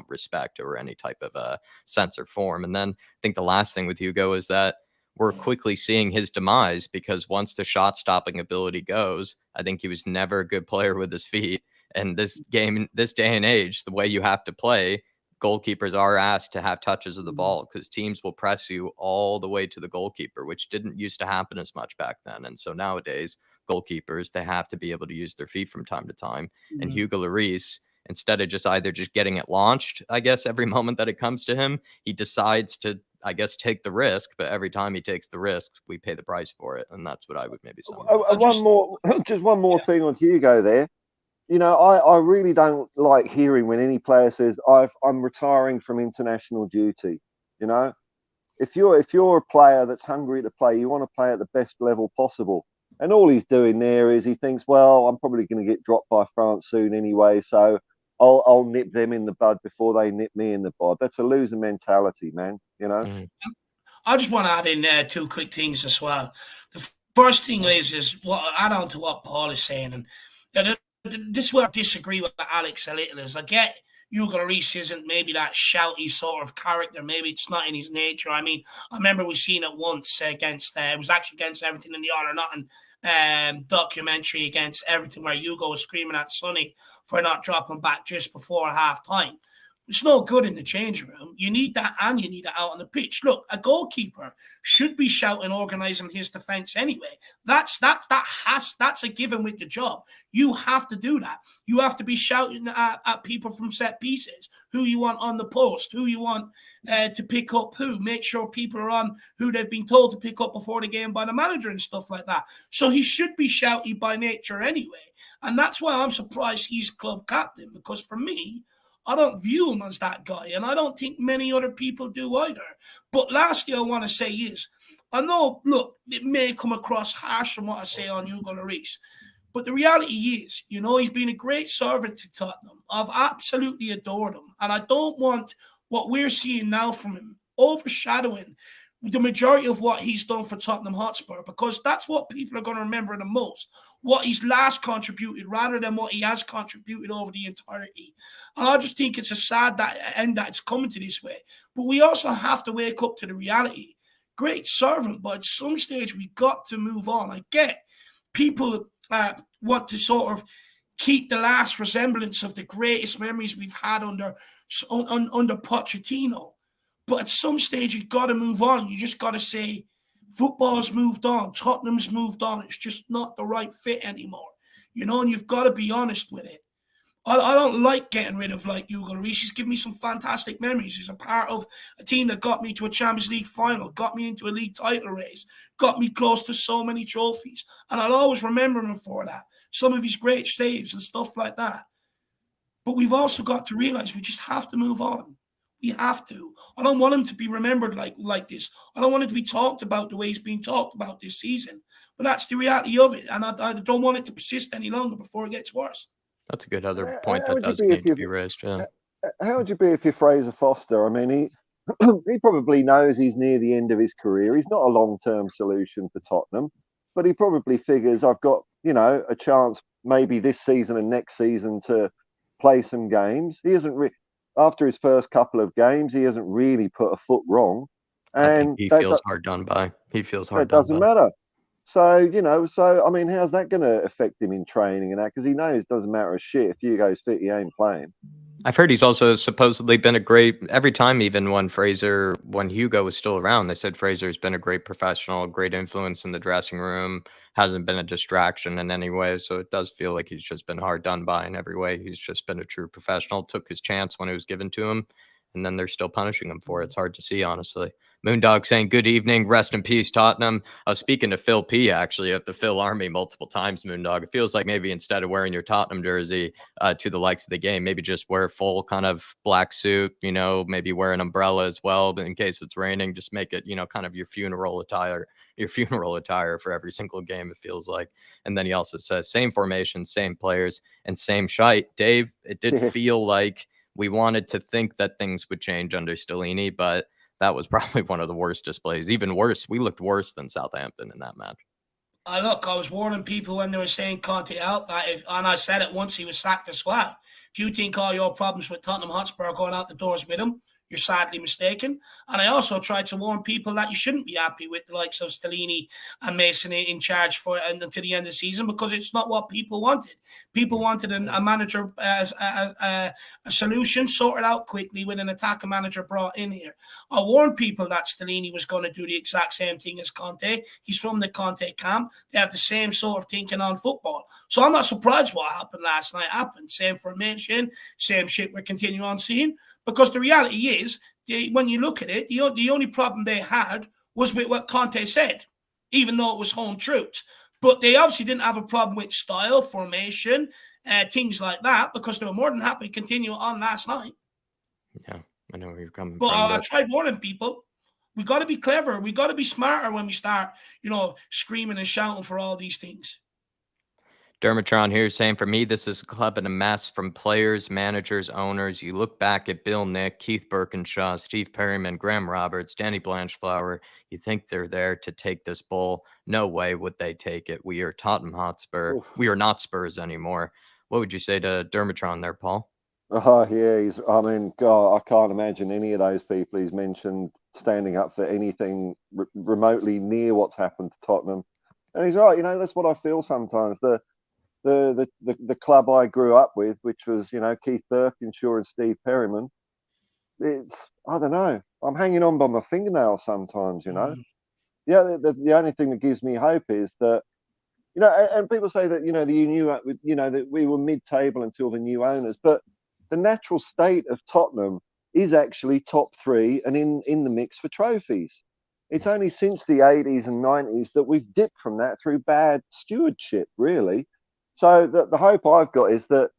respect or any type of sense or form. And then I think the last thing with Hugo is that we're quickly seeing his demise because once the shot stopping ability goes, I think he was never a good player with his feet. And this game, this day and age, the way you have to play, goalkeepers are asked to have touches of the ball because teams will press you all the way to the goalkeeper, which didn't used to happen as much back then. And so nowadays, goalkeepers, they have to be able to use their feet from time to time. And Hugo Lloris, instead of just getting it launched, I guess, every moment that it comes to him, he decides to, I guess, take the risk. But every time he takes the risk, we pay the price for it. And that's what I would maybe summarize. One more thing on Hugo there. I really don't like hearing when any player says I'm retiring from international duty. If you're a player that's hungry to play, you want to play at the best level possible. And all he's doing there is he thinks, well, I'm probably going to get dropped by France soon anyway, so I'll nip them in the bud before they nip me in the bud. That's a loser mentality, man. I just want to add in two quick things as well. The first thing is what add on to what Paul is saying, and this is where I disagree with Alex a little. Is I get Hugo Lloris isn't maybe that shouty sort of character. Maybe it's not in his nature. I mean, I remember we seen it once against it was actually against Everton in the All or Nothing documentary against Everton where Hugo was screaming at Sonny for not dropping back just before half time. It's no good in the changing room. You need that and you need it out on the pitch. Look, a goalkeeper should be shouting, organising his defence anyway. That's a given with the job. You have to do that. You have to be shouting at people from set pieces, who you want on the post, who you want to pick up who. Make sure people are on who they've been told to pick up before the game by the manager and stuff like that. So he should be shouty by nature anyway. And that's why I'm surprised he's club captain, because for me, I don't view him as that guy, and I don't think many other people do either. But lastly, I want to say is, I know, look, it may come across harsh from what I say on Hugo Lloris, but the reality is, he's been a great servant to Tottenham. I've absolutely adored him, and I don't want what we're seeing now from him overshadowing the majority of what he's done for Tottenham Hotspur, because that's what people are going to remember the most, what he's last contributed rather than what he has contributed over the entirety. And I just think it's a sad that it's coming to this way. But we also have to wake up to the reality. Great servant, but at some stage we got to move on. I get people want to sort of keep the last resemblance of the greatest memories we've had under Pochettino. But at some stage, you've got to move on. You just got to say, football's moved on. Tottenham's moved on. It's just not the right fit anymore. And you've got to be honest with it. I don't like getting rid of Hugo Lloris. He's given me some fantastic memories. He's a part of a team that got me to a Champions League final, got me into a league title race, got me close to so many trophies. And I'll always remember him for that. Some of his great saves and stuff like that. But we've also got to realize we just have to move on. We have to. I don't want him to be remembered like this. I don't want it to be talked about the way he's being talked about this season. But that's the reality of it, and I don't want it to persist any longer before it gets worse. That's a good other point How that would you does be need if to you? be raised. Yeah. How would you be if you're Fraser Foster? I mean, he he probably knows he's near the end of his career. He's not a long-term solution for Tottenham, but he probably figures I've got, a chance maybe this season and next season to play some games. He hasn't after his first couple of games, he hasn't really put a foot wrong, I think and he feels hard done by. He feels hard that done doesn't by. matter. So I mean, how's that going to affect him in training and that? Because he knows it doesn't matter a shit if Hugo's fit, he ain't playing. I've heard he's also supposedly been a great every time, even when Hugo was still around, they said Fraser's been a great professional, great influence in the dressing room, hasn't been a distraction in any way. So it does feel like he's just been hard done by in every way. He's just been a true professional, took his chance when it was given to him, and then they're still punishing him for it. It's hard to see, honestly. Moondog saying, "Good evening, rest in peace, Tottenham." I was speaking to Phil P, actually, at the Phil Army multiple times, Moondog. It feels like maybe instead of wearing your Tottenham jersey, to the likes of the game. Maybe just wear a full kind of black suit, maybe wear an umbrella as well, but in case it's raining, just make it, kind of your funeral attire for every single game, it feels like. And then he also says, same formation, same players, and same shite. Dave, it did feel like we wanted to think that things would change under Stellini, but that was probably one of the worst displays. Even worse, we looked worse than Southampton in that match. I was warning people when they were saying Conte out and I said it once he was sacked as well. If you think all your problems with Tottenham Hotspur are going out the doors with him, you're sadly mistaken. And I also tried to warn people that you shouldn't be happy with the likes of Stellini and Mason in charge until the end of the season, because it's not what people wanted. People wanted a manager, a solution sorted out quickly with an attacking manager brought in here. I warned people that Stellini was going to do the exact same thing as Conte. He's from the Conte camp. They have the same sort of thinking on football. So I'm not surprised what happened last night happened. Same formation, same shit we're continuing on seeing. Because the reality is, when you look at it, the only problem they had was with what Conte said, even though it was home truth. But they obviously didn't have a problem with style, formation, things like that, because they were more than happy to continue on last night. Yeah, I know where you're coming but from. I tried warning people. We got to be clever. We got to be smarter when we start, screaming and shouting for all these things. Dermatron here saying, for me, this is a club in a mess from players, managers, owners. You look back at Bill Nick, Keith Birkinshaw, Steve Perryman, Graham Roberts, Danny Blanchflower. You think they're there to take this bull. No way would they take it. We are Tottenham Hotspur. Oof. We are not Spurs anymore. What would you say to Dermatron there, Paul? Oh, yeah. God, I can't imagine any of those people he's mentioned standing up for anything remotely near what's happened to Tottenham. And he's right. That's what I feel sometimes. The club I grew up with, which was, Keith Birkinshaw and Steve Perryman, I don't know. I'm hanging on by my fingernails sometimes, Yeah, the only thing that gives me hope is that, and people say that, that we were mid-table until the new owners, but the natural state of Tottenham is actually top three and in the mix for trophies. It's only since the 80s and 90s that we've dipped from that through bad stewardship, really. So the hope I've got is that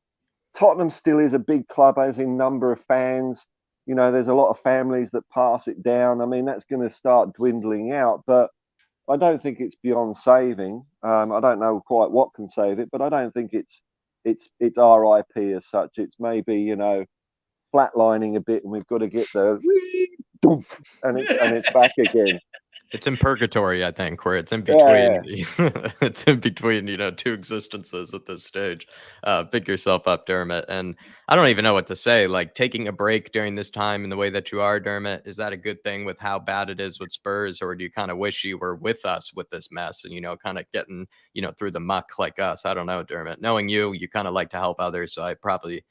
Tottenham still is a big club, as in number of fans. There's a lot of families that pass it down. I mean, that's going to start dwindling out, but I don't think it's beyond saving. I don't know quite what can save it, but I don't think it's RIP as such. It's maybe flatlining a bit, and we've got to get the and it's back again. It's in purgatory, I think, where it's in between. Yeah. It's in between, two existences at this stage. Pick yourself up, Dermot. And I don't even know what to say. Like, taking a break during this time in the way that you are, Dermot, is that a good thing with how bad it is with Spurs, or do you kind of wish you were with us with this mess and kind of getting through the muck like us? I don't know, Dermot. Knowing you kind of like to help others, so I probably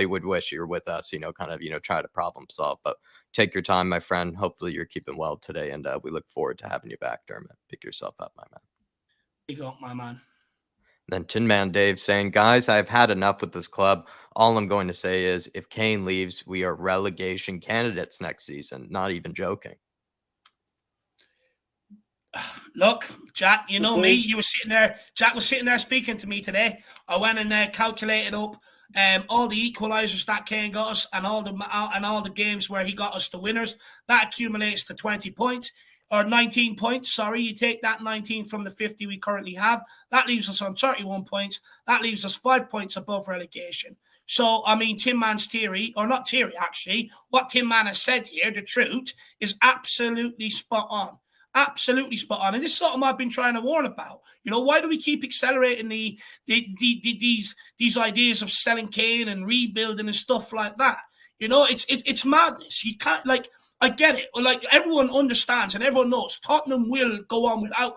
would wish you were with us. Kind of try to problem solve, but. Take your time, my friend. Hopefully you're keeping well today, and we look forward to having you back, Dermot. Pick yourself up, my man. Pick up, my man. Then Tin Man Dave saying, guys, I've had enough with this club. All I'm going to say is if Kane leaves, we are relegation candidates next season. Not even joking. Look, Jack, you know me. You were sitting there. Jack was sitting there speaking to me today. I went and calculated up all the equalisers that Kane got us, and all the games where he got us the winners, that accumulates to 20 points. Or 19 points, sorry. You take that 19 from the 50 we currently have. That leaves us on 31 points. That leaves us 5 points above relegation. So, I mean, Tin Man's theory, or not theory, actually, what Tin Man has said here, the truth, is absolutely spot on. Absolutely spot on. And this is something I've been trying to warn about. You know, why do we keep accelerating these ideas of selling Kane and rebuilding and stuff like that? You know, it's madness. You can't, like, I get it. Like, everyone understands and everyone knows Tottenham will go on without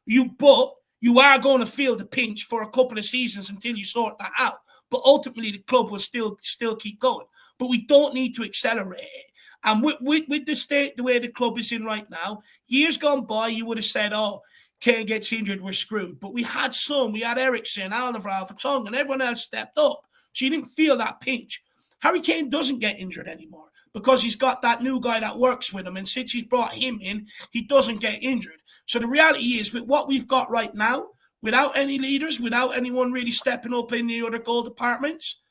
him. But you are going to feel the pinch for a couple of seasons until you sort that out. But ultimately, the club will still keep going. But we don't need to accelerate it. And with the state, the way the club is in right now, years gone by, you would have said, oh, Kane gets injured, we're screwed. But we had Eriksen, Alderweireld, Vertonghen, and everyone else stepped up. So you didn't feel that pinch. Harry Kane doesn't get injured anymore because he's got that new guy that works with him. And since he's brought him in, he doesn't get injured. So the reality is, with what we've got right now, without any leaders, without anyone really stepping up in the other goal departments,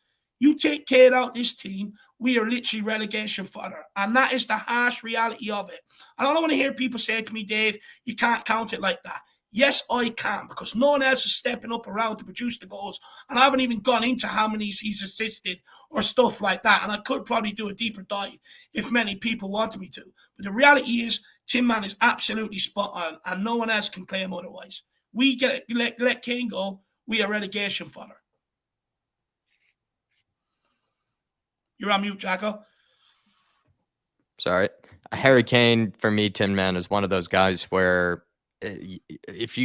you take Kane out this team, we are literally relegation fodder. And that is the harsh reality of it. And I don't want to hear people say to me, Dave, you can't count it like that. Yes, I can, because no one else is stepping up around to produce the goals. And I haven't even gone into how many he's assisted or stuff like that. And I could probably do a deeper dive if many people wanted me to. But the reality is, Tin Man is absolutely spot on, and no one else can claim otherwise. We let Kane go, we are relegation fodder. You're on mute, Jacko. Sorry. Harry Kane, for me, Tin Man, is one of those guys where if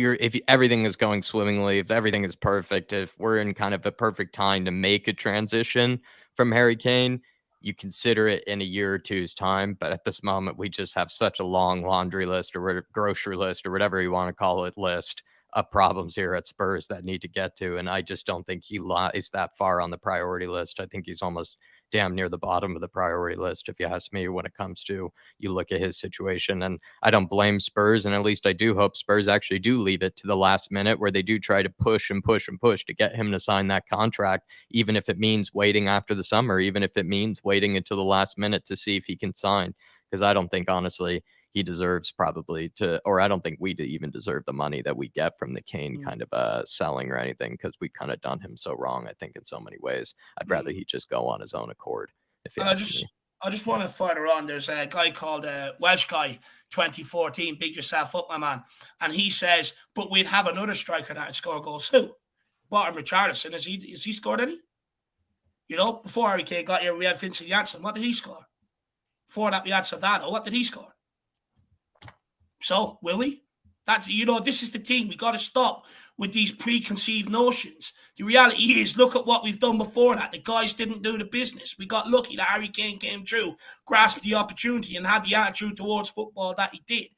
everything is going swimmingly, if everything is perfect, if we're in kind of a perfect time to make a transition from Harry Kane, you consider it in a year or two's time. But at this moment, we just have such a long laundry list or grocery list or whatever you want to call it list of problems here at Spurs that need to get to. And I just don't think he lies that far on the priority list. I think he's almost damn near the bottom of the priority list, if you ask me, when it comes to you look at his situation. And I don't blame Spurs, and at least I do hope Spurs actually do leave it to the last minute, where they do try to push and push and push to get him to sign that contract, even if it means waiting after the summer, even if it means waiting until the last minute to see if he can sign. Because I don't think, honestly, he deserves probably to, or I don't think we even deserve the money that we get from the Kane kind of selling or anything, because we kind of done him so wrong, I think, in so many ways. I'd rather he just go on his own accord. If you ask me. I just want to further on. There's a guy called Welsh Guy 2014, big yourself up, my man. And he says, but we'd have another striker that would score goals. Who? Bottom Richarlison. Has he scored any? You know, before Harry Kane got here, we had Vincent Janssen. What did he score? Before that, we had Sadado. What did he score? So, will we? That's, you know, this is the thing. We got to stop with these preconceived notions. The reality is, look at what we've done before that. The guys didn't do the business. We got lucky that Harry Kane came through, grasped the opportunity, and had the attitude towards football that he did.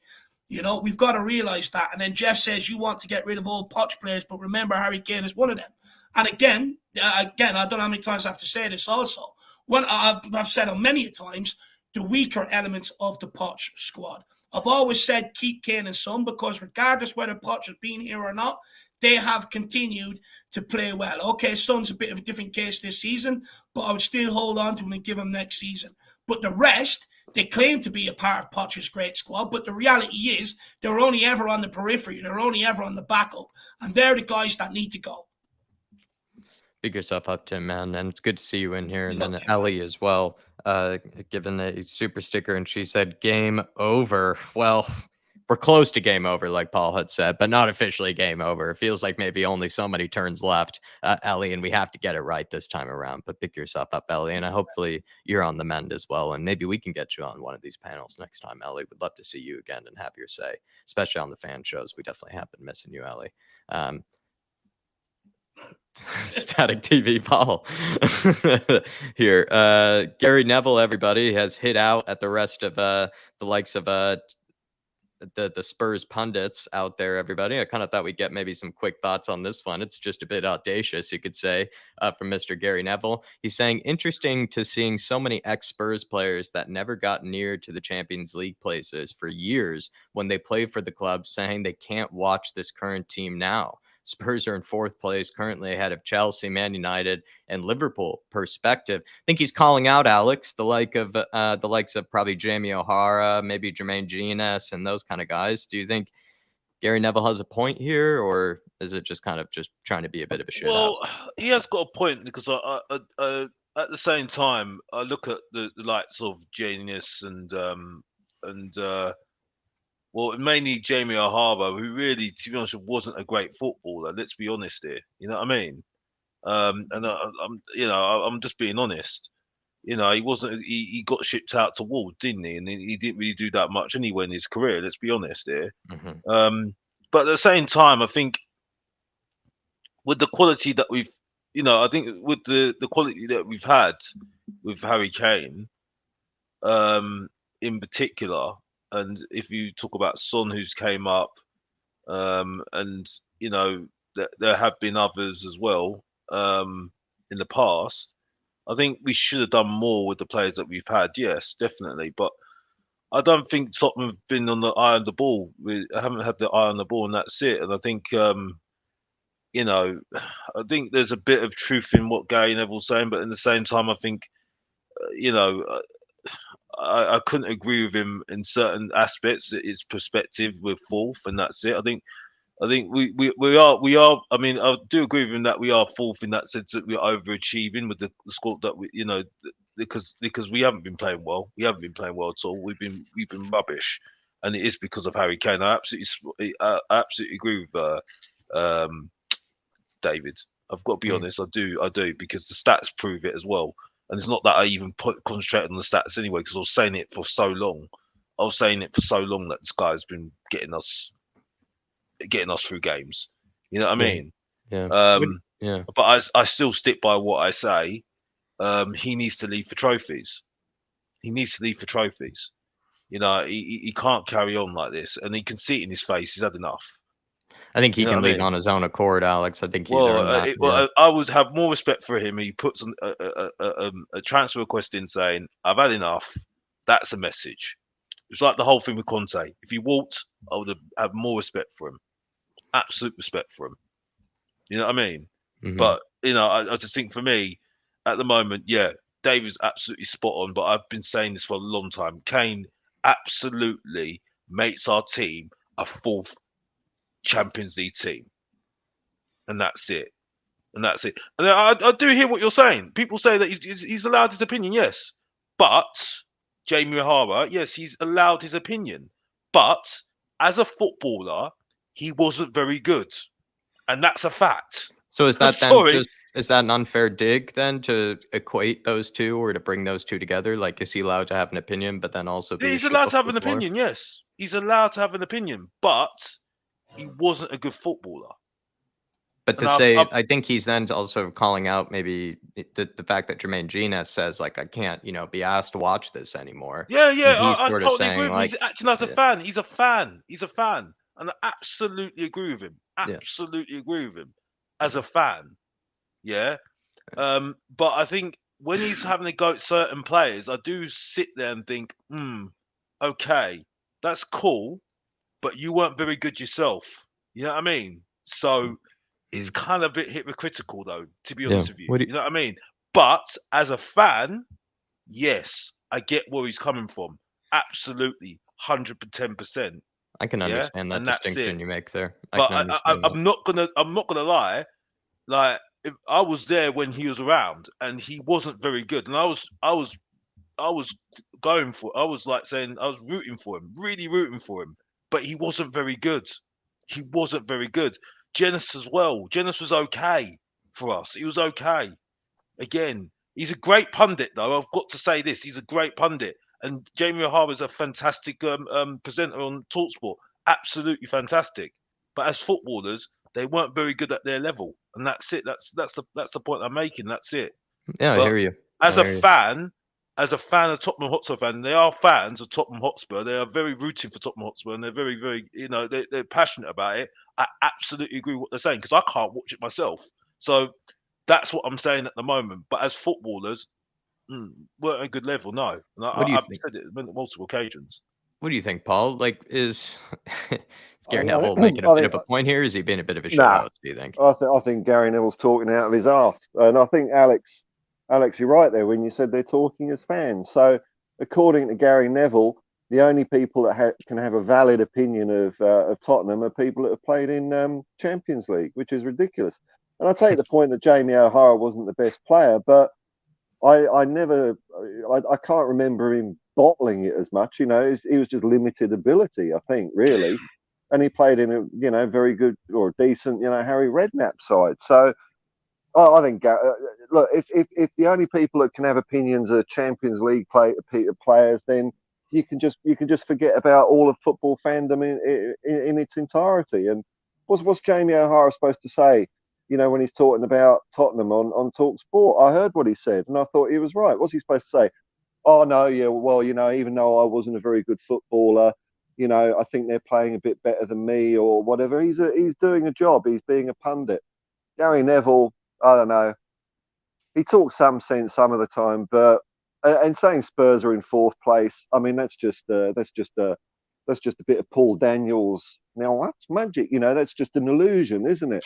You know, we've got to realise that. And then Jeff says you want to get rid of all Poch players, but remember, Harry Kane is one of them. And again, I don't know how many times I have to say this also. When I've said it many times, the weaker elements of the Poch squad. I've always said keep Kane and Son, because regardless whether Poch has been here or not, they have continued to play well. Okay, Son's a bit of a different case this season, but I would still hold on to him and give him next season. But the rest, they claim to be a part of Poch's great squad, but the reality is they're only ever on the periphery. They're only ever on the backup, and they're the guys that need to go. Big yourself up, Tim, man, and it's good to see you in here. And then Ellie as well, given a super sticker, and she said game over. Well, we're close to game over, like Paul had said, but not officially game over. It feels like maybe only so many turns left, Ellie, and we have to get it right this time around. But pick yourself up, Ellie, and hopefully you're on the mend as well, and maybe we can get you on one of these panels next time, Ellie. We'd love to see you again and have your say, especially on the fan shows. We definitely have been missing you, Ellie. Static TV Paul here. Gary Neville, everybody, has hit out at the rest of the likes of the Spurs pundits out there, everybody. I kind of thought we'd get maybe some quick thoughts on this one. It's just a bit audacious, you could say, from Mr. Gary Neville. He's saying, interesting to seeing so many ex-Spurs players that never got near to the Champions League places for years when they play for the club, saying they can't watch this current team now. Spurs are in 4th place, currently ahead of Chelsea, Man United, and Liverpool. Perspective. I think he's calling out, Alex, the likes of probably Jamie O'Hara, maybe Jermaine Genius, and those kind of guys. Do you think Gary Neville has a point here, or is it just kind of just trying to be a bit of a shithouse? Well, he has got a point because at the same time, I look at the likes of Genius and well, mainly Jamie O'Hara, who really, to be honest, wasn't a great footballer. Let's be honest here. You know what I mean? I'm just being honest. He wasn't. He got shipped out to Wolves, didn't he? And he didn't really do that much anyway in his career. Let's be honest here. But at the same time, I think with the quality that we've, I think with the quality that we've had with Harry Kane, in particular, and if you talk about Son, who's came up, and there have been others as well in the past. I think we should have done more with the players that we've had. Yes, definitely, but I don't think Tottenham have been on the eye on the ball. I haven't had the eye on the ball, and that's it. And I think, I think there's a bit of truth in what Gary Neville's saying, but at the same time, I think, I couldn't agree with him in certain aspects. It's perspective. We're 4th, and that's it. I think we are. I mean, I do agree with him that we are 4th in that sense that we're overachieving with the squad that we, because we haven't been playing well. We haven't been playing well at all. We've been rubbish, and it is because of Harry Kane. I absolutely agree with David. I've got to be honest. I do because the stats prove it as well. And it's not that I even concentrated on the stats anyway, because I was saying it for so long. That this guy's been getting us through games. You know what I mean? Yeah. But I still stick by what I say. He needs to leave for trophies. He can't carry on like this, and he can see it in his face. He's had enough. I think he can leave on his own accord, Alex. I think he's earned that. I would have more respect for him. He puts a transfer request in saying, "I've had enough." That's a message. It's like the whole thing with Conte. If he walked, I would have more respect for him. Absolute respect for him. You know what I mean? But I just think for me, at the moment, David's absolutely spot on. But I've been saying this for a long time. Kane absolutely makes our team a 4th Champions League team, and that's it. And I do hear what you're saying. People say that he's allowed his opinion, yes, but Jamie O'Hara, yes, he's allowed his opinion, but as a footballer, he wasn't very good, and that's a fact. So is that is that an unfair dig then to equate those two or to bring those two together? Like, is he allowed to have an opinion, but then also he's allowed to have an opinion? Yes, he's allowed to have an opinion, but he wasn't a good footballer. But to say, I think he's then also calling out maybe the fact that Jermaine Genius says, like, I can't, be asked to watch this anymore. Yeah, I totally agree with him. He's acting as a fan. He's a fan. And I absolutely agree with him. Absolutely agree with him as a fan. Yeah. But I think when he's having to go at certain players, I do sit there and think, okay, that's cool, but you weren't very good yourself. You know what I mean? So it's kind of a bit hypocritical, though, to be honest with you. You know what I mean? But as a fan, yes, I get where he's coming from. Absolutely, 110%. I can understand that distinction you make there. But I'm not gonna lie. Like, if I was there when he was around, and he wasn't very good, and I was going for. I was like saying I was rooting for him, really rooting for him, but he wasn't very good. Genesis as well. Genesis was okay for us. He was okay. Again, he's a great pundit, though. I've got to say this. He's a great pundit. And Jamie O'Hara is a fantastic presenter on TalkSport. Absolutely fantastic. But as footballers, they weren't very good at their level. And that's it. That's the point I'm making. That's it. Yeah, but I hear you. As a fan of Tottenham Hotspur fan, they are fans of Tottenham Hotspur. They are very rooting for Tottenham Hotspur, and they're very, very, they're passionate about it. I absolutely agree with what they're saying because I can't watch it myself. So that's what I'm saying at the moment. But as footballers, we're at a good level, no. And I've said it on multiple occasions. What do you think, Paul? Like, is Gary I Neville think, making a bit of a point here? Is he being a bit of a nah, shithouse, do you think? I think Gary Neville's talking out of his arse, and I think Alex, you're right there when you said they're talking as fans. So, according to Gary Neville, the only people that can have a valid opinion of Tottenham are people that have played in Champions League, which is ridiculous. And I take the point that Jamie O'Hara wasn't the best player, but I never, I can't remember him bottling it as much. You know, he was just limited ability, I think, really. And he played in a very good or decent, Harry Redknapp side. So I think, look, if the only people that can have opinions are Champions League players, then you can just forget about all of football fandom in its entirety. And what's Jamie O'Hara supposed to say? When he's talking about Tottenham on Talk Sport, I heard what he said, and I thought he was right. What's he supposed to say? Oh no, yeah, well, even though I wasn't a very good footballer, I think they're playing a bit better than me or whatever. He's doing a job. He's being a pundit. Gary Neville, I don't know. He talks some sense some of the time, but and saying Spurs are in fourth place, I mean that's just a bit of Paul Daniels. Now that's magic, that's just an illusion, isn't it?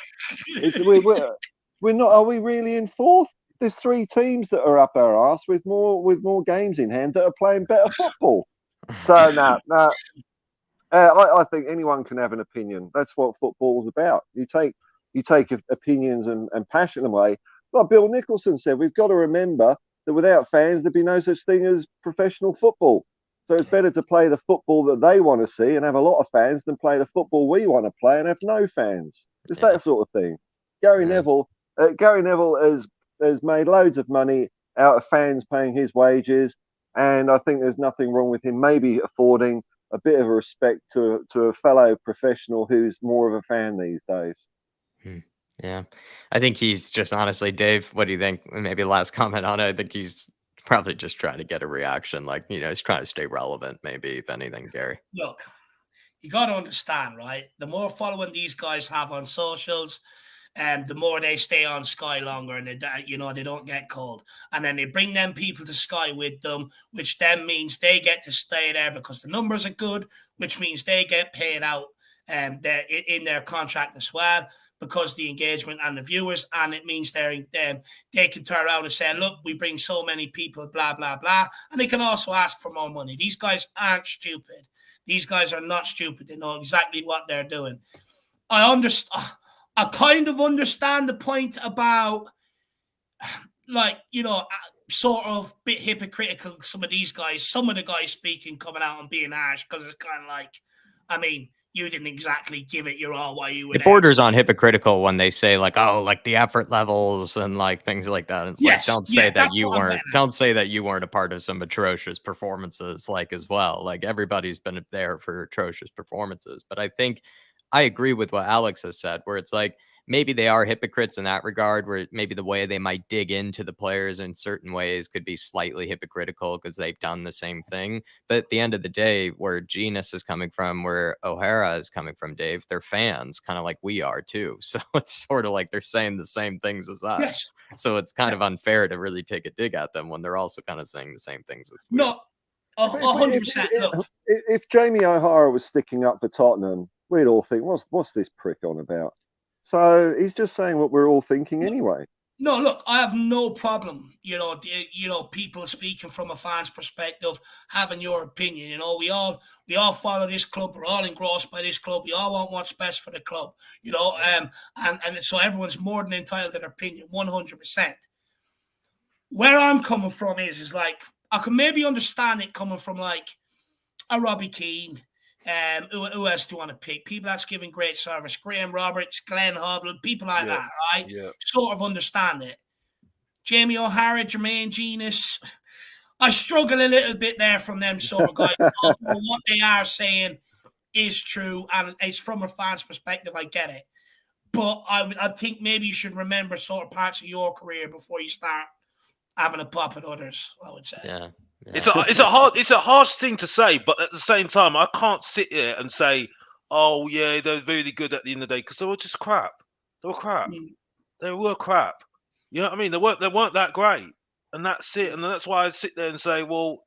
We're not. Are we really in fourth? There's 3 teams that are up our arse with more games in hand that are playing better football. So no. I think anyone can have an opinion. That's what football's about. You take opinions and passion away. Like Bill Nicholson said, we've got to remember that without fans, there'd be no such thing as professional football. So it's better to play the football that they want to see and have a lot of fans than play the football we want to play and have no fans. It's that sort of thing. Gary Neville has made loads of money out of fans paying his wages, and I think there's nothing wrong with him maybe affording a bit of a respect to a fellow professional who's more of a fan these days. Yeah. I think he's just honestly, Dave, what do you think? Maybe last comment on it. I think he's probably just trying to get a reaction. Like, he's trying to stay relevant, maybe, if anything, Gary. Look, you got to understand, right? The more following these guys have on socials, the more they stay on Sky longer, and they don't get cold. And then they bring them people to Sky with them, which then means they get to stay there because the numbers are good, which means they get paid out in their contract as well because the engagement and the viewers, and it means they can turn around and say, look, we bring so many people, blah, blah, blah. And they can also ask for more money. These guys aren't stupid. These guys are not stupid. They know exactly what they're doing. I kind of understand the point about, sort of bit hypocritical. Some of the guys speaking, coming out and being harsh, because it's kind of like, I mean, you didn't exactly give it your all while you were It there. borders on hypocritical when they say like, oh, like the effort levels and like things like that. It's Yes, like, don't say that you weren't a part of some atrocious performances, like as well. Like everybody's been there for atrocious performances. But I think I agree with what Alex has said, where it's like, maybe they are hypocrites in that regard, where maybe the way they might dig into the players in certain ways could be slightly hypocritical because they've done the same thing. But at the end of the day, where Genius is coming from, where O'Hara is coming from, Dave, they're fans, kind of like we are too. So it's sort of like they're saying the same things as us. Yes. So it's kind of unfair to really take a dig at them when they're also kind of saying the same things as we. No, 100%. Look, if Jamie O'Hara was sticking up for Tottenham, we'd all think, what's this prick on about? So he's just saying what we're all thinking anyway. No, look, I have no problem, people speaking from a fan's perspective, having your opinion. We all follow this club. We're all engrossed by this club. We all want what's best for the club, and so everyone's more than entitled to their opinion, 100%. Where I'm coming from is like, I can maybe understand it coming from like a Robbie Keane. Who else do you want to pick? People that's giving great service. Graham Roberts, Glenn Hoddle, people like that, right? Yeah. Sort of understand it. Jamie O'Hara, Jermaine Genius. I struggle a little bit there from them sort of guys. What they are saying is true, and it's from a fan's perspective, I get it. But I think maybe you should remember sort of parts of your career before you start having a pop at others, I would say. Yeah. It's a harsh thing to say, but at the same time, I can't sit here and say, "Oh yeah, they're really good at the end of the day," because they were just crap. They were crap. They were crap. You know what I mean? They weren't that great, and that's it. And that's why I sit there and say, "Well,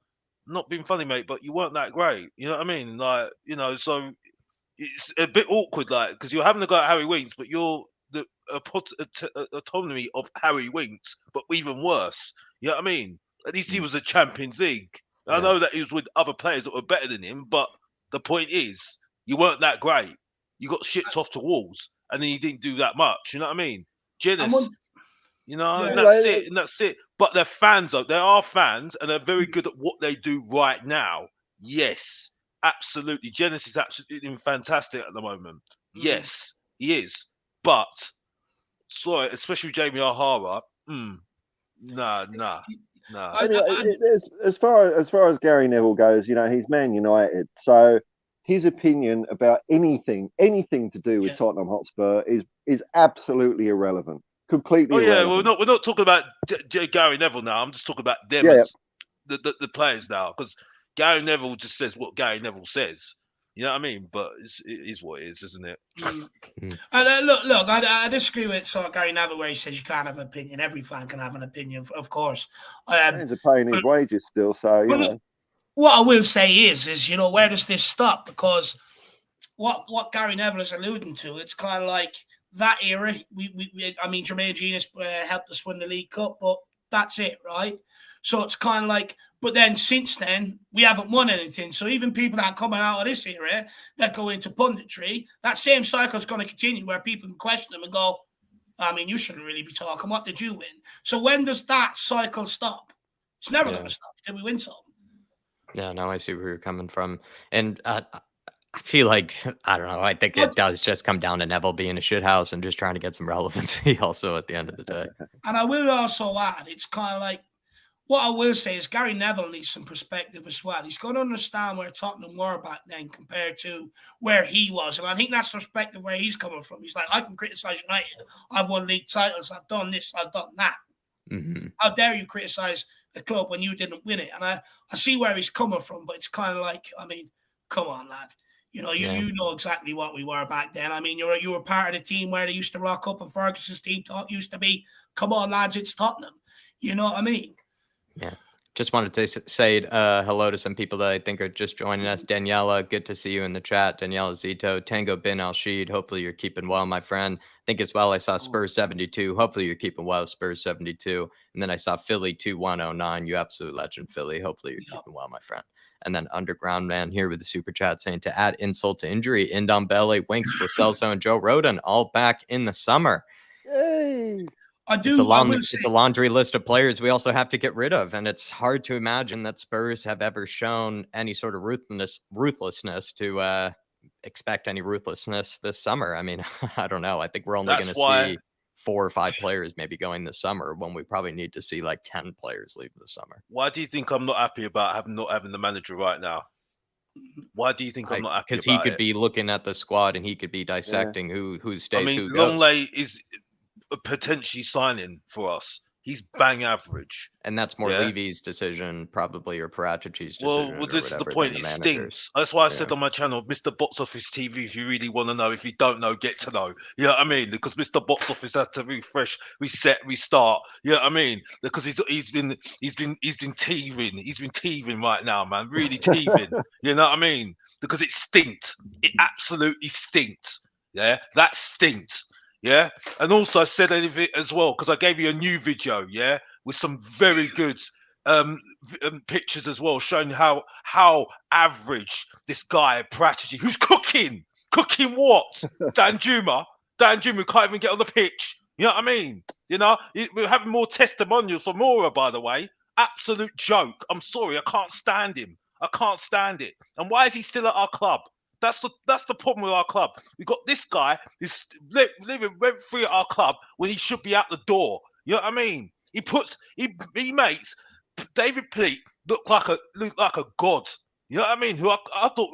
not being funny, mate, but you weren't that great. You know what I mean? Like, so it's a bit awkward, like, because you're having a go at Harry Winks, but you're the autonomy of Harry Winks, but even worse. You know what I mean? At least he was a Champions League. I know that he was with other players that were better than him, but the point is, you weren't that great. You got shipped off to Wolves, and then you didn't do that much. You know what I mean? Genesis, and that's it, and that's it. But they're fans, though. There are fans, and they're very good at what they do right now. Yes, absolutely. Genesis is absolutely fantastic at the moment. Yes, he is. But, sorry, especially Jamie O'Hara, nah. Anyway, as far as Gary Neville goes, he's Man United, so his opinion about anything to do with Tottenham Hotspur is absolutely irrelevant, completely irrelevant. We're not talking about Gary Neville now. I'm just talking about them as the players now, because Gary Neville just says what Gary Neville says. You know what I mean? But it is what it is, isn't it? And look, I disagree with sort of Gary Neville where he says you can't have an opinion. Every fan can have an opinion, of course. Fans are paying his wages still, so Look, what I will say is where does this stop? Because what Gary Neville is alluding to, it's kind of like that era. I mean, Jermaine Genius helped us win the League Cup, but that's it, right? So it's kind of like, but then since then, we haven't won anything. So even people that are coming out of this era that go into punditry, that same cycle is going to continue where people can question them and go, I mean, you shouldn't really be talking. What did you win? So when does that cycle stop? It's never going to stop until we win something. Yeah, no, I see where you're coming from. And I feel like, I don't know, I think it does just come down to Neville being a shithouse and just trying to get some relevancy also at the end of the day. And I will also add, it's kind of like, what I will say is Gary Neville needs some perspective as well. He's got to understand where Tottenham were back then compared to where he was. And I think that's the perspective where he's coming from. He's like, I can criticise United. I've won league titles. I've done this. I've done that. How dare you criticise a club when you didn't win it? And I see where he's coming from, but it's kind of like, I mean, come on, lad. You know exactly what we were back then. I mean, you were part of the team where they used to rock up and Ferguson's team talk used to be, come on, lads, it's Tottenham. You know what I mean? Yeah. Just wanted to say hello to some people that I think are just joining us. Daniela, good to see you in the chat. Daniela Zito, Tango Bin Al-Shid. Hopefully you're keeping well, my friend. I think as well I saw Spurs 72. Hopefully you're keeping well, Spurs 72. And then I saw Philly 2109. You absolute legend, Philly. Hopefully you're keeping well, my friend. And then Underground Man here with the super chat saying to add insult to injury, Ndombele, Winks, Lascelles, and Joe Rodon all back in the summer. Yay! It's a laundry list of players we also have to get rid of, and it's hard to imagine that Spurs have ever shown any sort of ruthlessness to expect any ruthlessness this summer. I mean, I don't know. I think we're only going to see 4 or 5 players maybe going this summer when we probably need to see like 10 players leave this summer. Why do you think I'm not happy about not having the manager right now? Why do you think I'm not happy? Because he could be looking at the squad and he could be dissecting who stays, who goes. Longley is potentially signing for us. He's bang average. And that's more Levy's decision, probably, or Paratici's decision. Well, this is the point. It stinks. That's why I said on my channel, Mr. Box Office TV, if you really want to know, if you don't know, get to know. You know what I mean? Because Mr. Box Office has to refresh, reset, restart. You know what I mean? Because he's been teething. He's been teething right now, man. Really teething. You know what I mean? Because it stinked. It absolutely stinked. Yeah, that stinked. Yeah, and also I said it as well because I gave you a new video, with some very good pictures as well, showing how average this guy Pratici, who's cooking what? Danjuma can't even get on the pitch. You know what I mean? We're having more testimonials for Mora, by the way. Absolute joke. I'm sorry, I can't stand him. I can't stand it. And why is he still at our club? That's the problem with our club. We got this guy who's living rent free at our club when he should be out the door. You know what I mean? He makes David Pleat look like a god. You know what I mean? Who I thought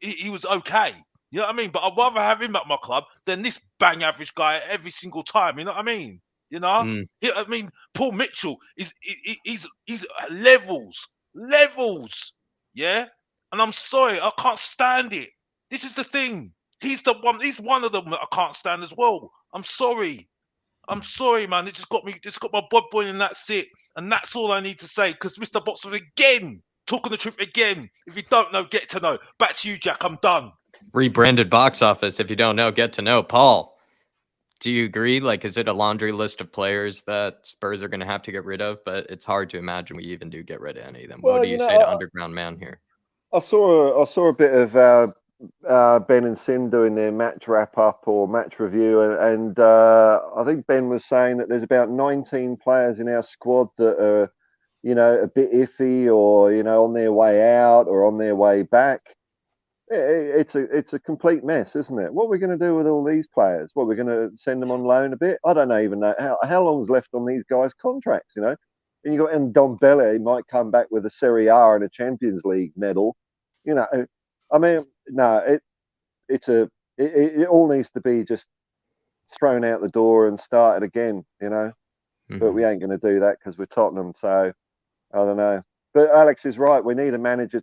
he was okay. You know what I mean? But I'd rather have him at my club than this bang average guy every single time. You know what I mean? I mean, Paul Mitchell he's levels. Yeah. And I'm sorry, I can't stand it. This is the thing. He's one of them that I can't stand as well. I'm sorry, man. It just got my blood boiling, and that's it. And that's all I need to say. Because Mr. Boxer again talking the truth again. If you don't know, get to know. Back to you, Jack. I'm done. Rebranded box office. If you don't know, get to know. Paul, do you agree? Like, is it a laundry list of players that Spurs are going to have to get rid of? But it's hard to imagine we even do get rid of any of them. Well, What do you say to Underground Man here? I saw a bit of Ben and Sim doing their match wrap up or match review, and I think Ben was saying that there's about 19 players in our squad that are, a bit iffy, or on their way out or on their way back. It's a complete mess, isn't it? What are we going to do with all these players? What, we're going to send them on loan a bit? I don't even know how long's left on these guys' contracts. And you got Ndombele might come back with a Serie A and a Champions League medal. I mean, no, it all needs to be just thrown out the door and started again. But we ain't going to do that because we're Tottenham. So I don't know. But Alex is right. We need a manager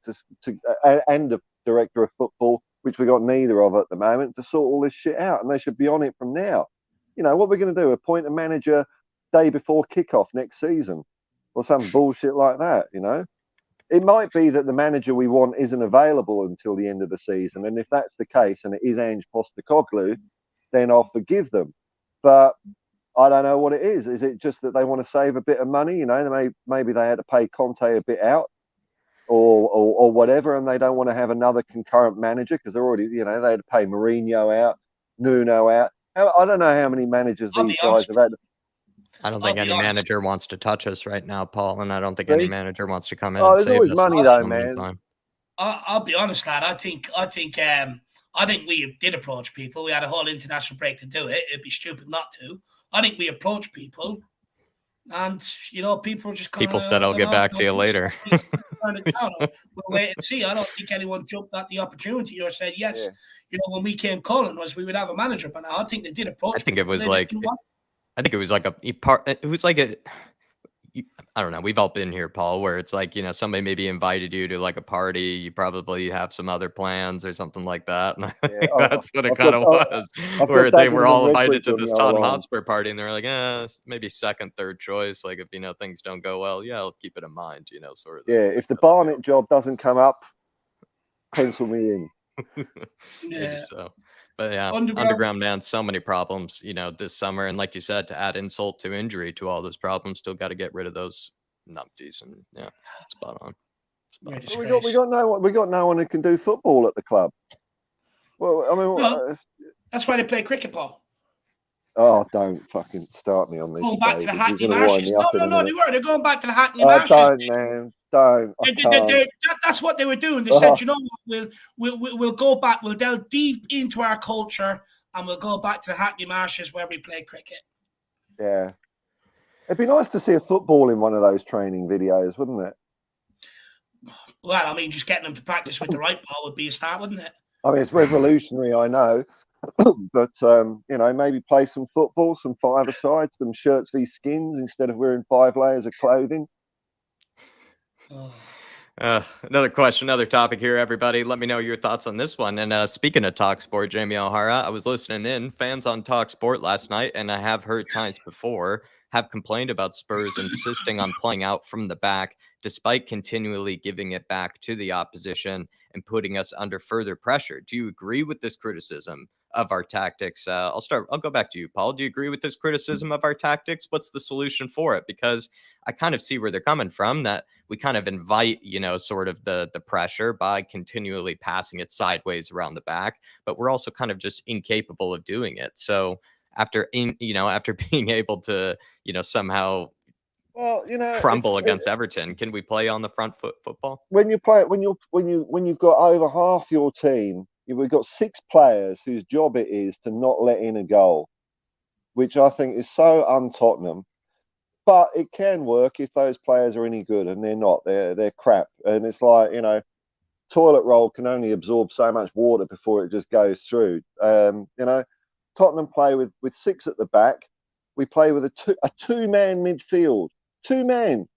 and a director of football, which we got neither of at the moment, to sort all this shit out. And they should be on it from now. What we're going to do? Appoint a manager day before kickoff next season, or some bullshit like that. It might be that the manager we want isn't available until the end of the season. And if that's the case, and it is Ange Postecoglou, then I'll forgive them. But I don't know what it is. Is it just that they want to save a bit of money? Maybe they had to pay Conte a bit out, or whatever, and they don't want to have another concurrent manager because they're already, they had to pay Mourinho out, Nuno out. I don't know how many managers these guys have had. I don't think any manager wants to touch us right now, Paul, and I don't think any manager wants to come in. There's always money though, man. I'll be honest, lad. I think we did approach people. We had a whole international break to do it. It'd be stupid not to. I think we approached people, and people just kind of. People said, "I'll get back to you later." We'll wait and see. I don't think anyone jumped at the opportunity or said yes. Yeah. When we came calling us, we would have a manager. But now I think they did approach. I think it was like. I think it was like I don't know. We've all been here, Paul, where it's like, somebody maybe invited you to like a party. You probably have some other plans or something like that. And that's what it kind of was, where they were all invited to this Tottenham Hotspur party. And they're like, maybe second, third choice. Like if, things don't go well, I'll keep it in mind, sort of. If the Barnet job doesn't come up, pencil me in. Maybe so. But yeah, Underground Man, so many problems, this summer. And like you said, to add insult to injury to all those problems, still got to get rid of those numpties. And spot on. We got no one who can do football at the club. Well, I mean, that's why they play cricket, Paul. Oh, don't fucking start me on this. Going back to the Hackney Marshes. No, they were. They're going back to the Hackney Marshes. Don't, man. Don't. That's what they were doing. They said, we'll go back. We'll delve deep into our culture, and we'll go back to the Hackney Marshes where we play cricket. Yeah. It'd be nice to see a football in one of those training videos, wouldn't it? Well, I mean, just getting them to practice with the right ball would be a start, wouldn't it? I mean, it's revolutionary, I know. But, maybe play some football, some five-a-side, some shirts v skins instead of wearing 5 layers of clothing. Another question, another topic here, everybody. Let me know your thoughts on this one. And speaking of TalkSport, Jamie O'Hara, I was listening in. Fans on TalkSport last night, and I have heard times before, have complained about Spurs insisting on playing out from the back, despite continually giving it back to the opposition and putting us under further pressure. Do you agree with this criticism of our tactics? I'll go back to you, Paul. Do you agree with this criticism of our tactics? What's the solution for it? Because I kind of see where they're coming from, that we kind of invite, sort of the pressure by continually passing it sideways around the back, but we're also kind of just incapable of doing it. So after being able to, somehow crumble against Everton, can we play on the front foot football? When you've got over half your team, we've got 6 players whose job it is to not let in a goal, which I think is so un-Tottenham. But it can work if those players are any good, and they're not. They're crap. And it's like, toilet roll can only absorb so much water before it just goes through. Tottenham play with 6 at the back. We play with a two-man midfield. Two men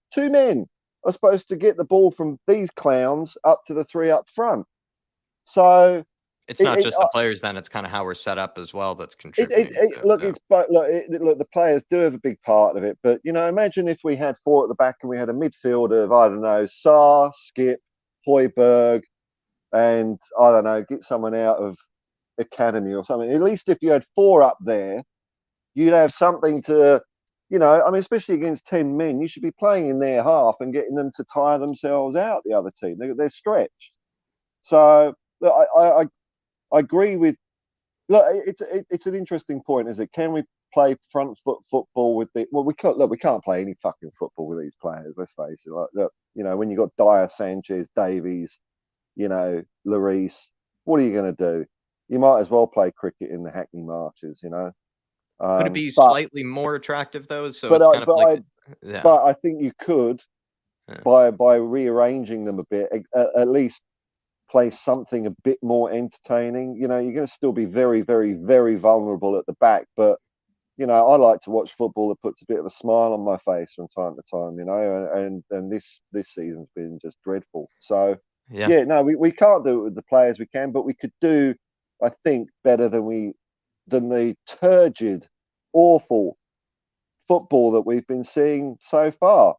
are supposed to get the ball from these clowns up to the 3 up front. So It's not just the players, then it's kind of how we're set up as well that's contributing. Look, the players do have a big part of it, but imagine if we had 4 at the back and we had a midfield of, I don't know, Sarr, Skip, Højbjerg, and I don't know, get someone out of academy or something. At least if you had 4 up there, you'd have something to, especially against 10 men, you should be playing in their half and getting them to tire themselves out, the other team. They're stretched. So look, I agree with. Look, it's an interesting point, is it? Can we play front foot football with the? Well, we can't. Look, we can't play any fucking football with these players. Let's face it. Like, look, when you got Dyer, Sanchez, Davies, Lloris, what are you going to do? You might as well play cricket in the Hackney Marches. Could it be slightly more attractive though? So but I think you could by rearranging them a bit, at least play something a bit more entertaining. You're going to still be very, very, very vulnerable at the back, but I like to watch football that puts a bit of a smile on my face from time to time. And this season's been just dreadful. So we can't do it with the players we can, but we could do, I think, better than the turgid, awful football that we've been seeing so far.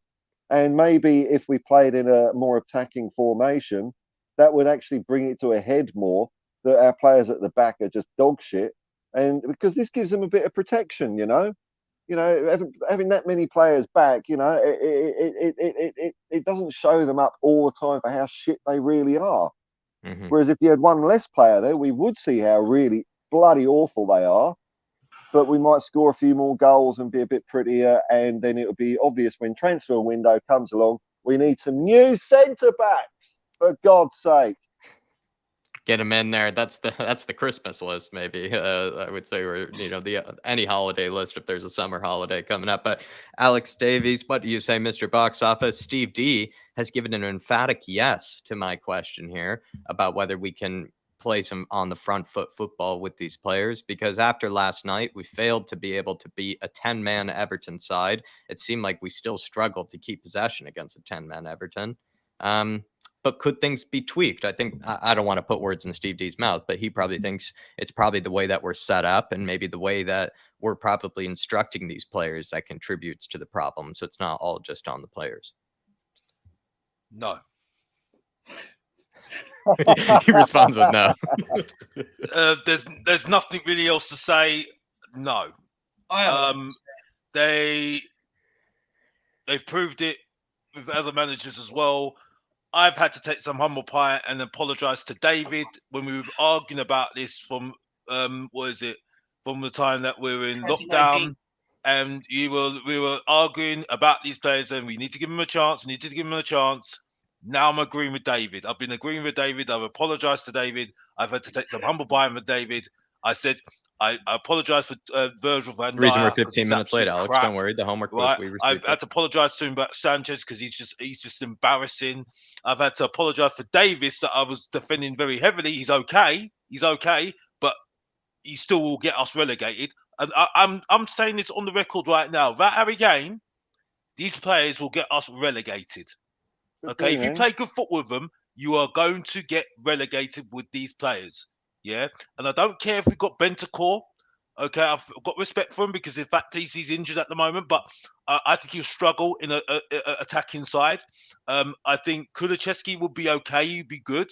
And maybe if we played in a more attacking formation, that would actually bring it to a head more, that our players at the back are just dog shit. And because this gives them a bit of protection, having that many players back, it doesn't show them up all the time for how shit they really are. Mm-hmm. Whereas if you had one less player there, we would see how really bloody awful they are, but we might score a few more goals and be a bit prettier, and then it would be obvious when transfer window comes along, we need some new centre backs, for God's sake. Get them in there. That's the Christmas list, maybe. I would say, or any holiday list if there's a summer holiday coming up. But Alex Davies, what do you say, Mr. Box Office? Steve D has given an emphatic yes to my question here about whether we can play some on the front foot football with these players, because after last night we failed to be able to beat a 10-man Everton side. It seemed like we still struggled to keep possession against a 10-man Everton. But could things be tweaked? I think, I don't want to put words in Steve D's mouth, but he probably thinks it's probably the way that we're set up and maybe the way that we're probably instructing these players that contributes to the problem. So it's not all just on the players. No. He responds with no. There's nothing really else to say. No. They've proved it with other managers as well. I've had to take some humble pie and apologize to David when we were arguing about this from from the time that we were in lockdown, and we were arguing about these players and we need to give them a chance. Now I'm agreeing with David. I've been agreeing with David. I've apologized to David. I've had to take some humble pie with David. I said I apologize for Virgil van Dijk. The reason we're 15 minutes late, Alex. Crap. Don't worry. The homework was we I've had to apologize to him about Sanchez because he's just embarrassing. I've had to apologize for Davis that I was defending very heavily. He's okay, but he still will get us relegated. And I'm saying this on the record right now. Without Harry Kane, these players will get us relegated. Okay, if you play good football with them, you are going to get relegated with these players. Yeah, and I don't care if we've got Bentancur. Okay, I've got respect for him because in fact he's injured at the moment, but I think he'll struggle in a attacking side. I think Kulusevski will be okay. He'll be good.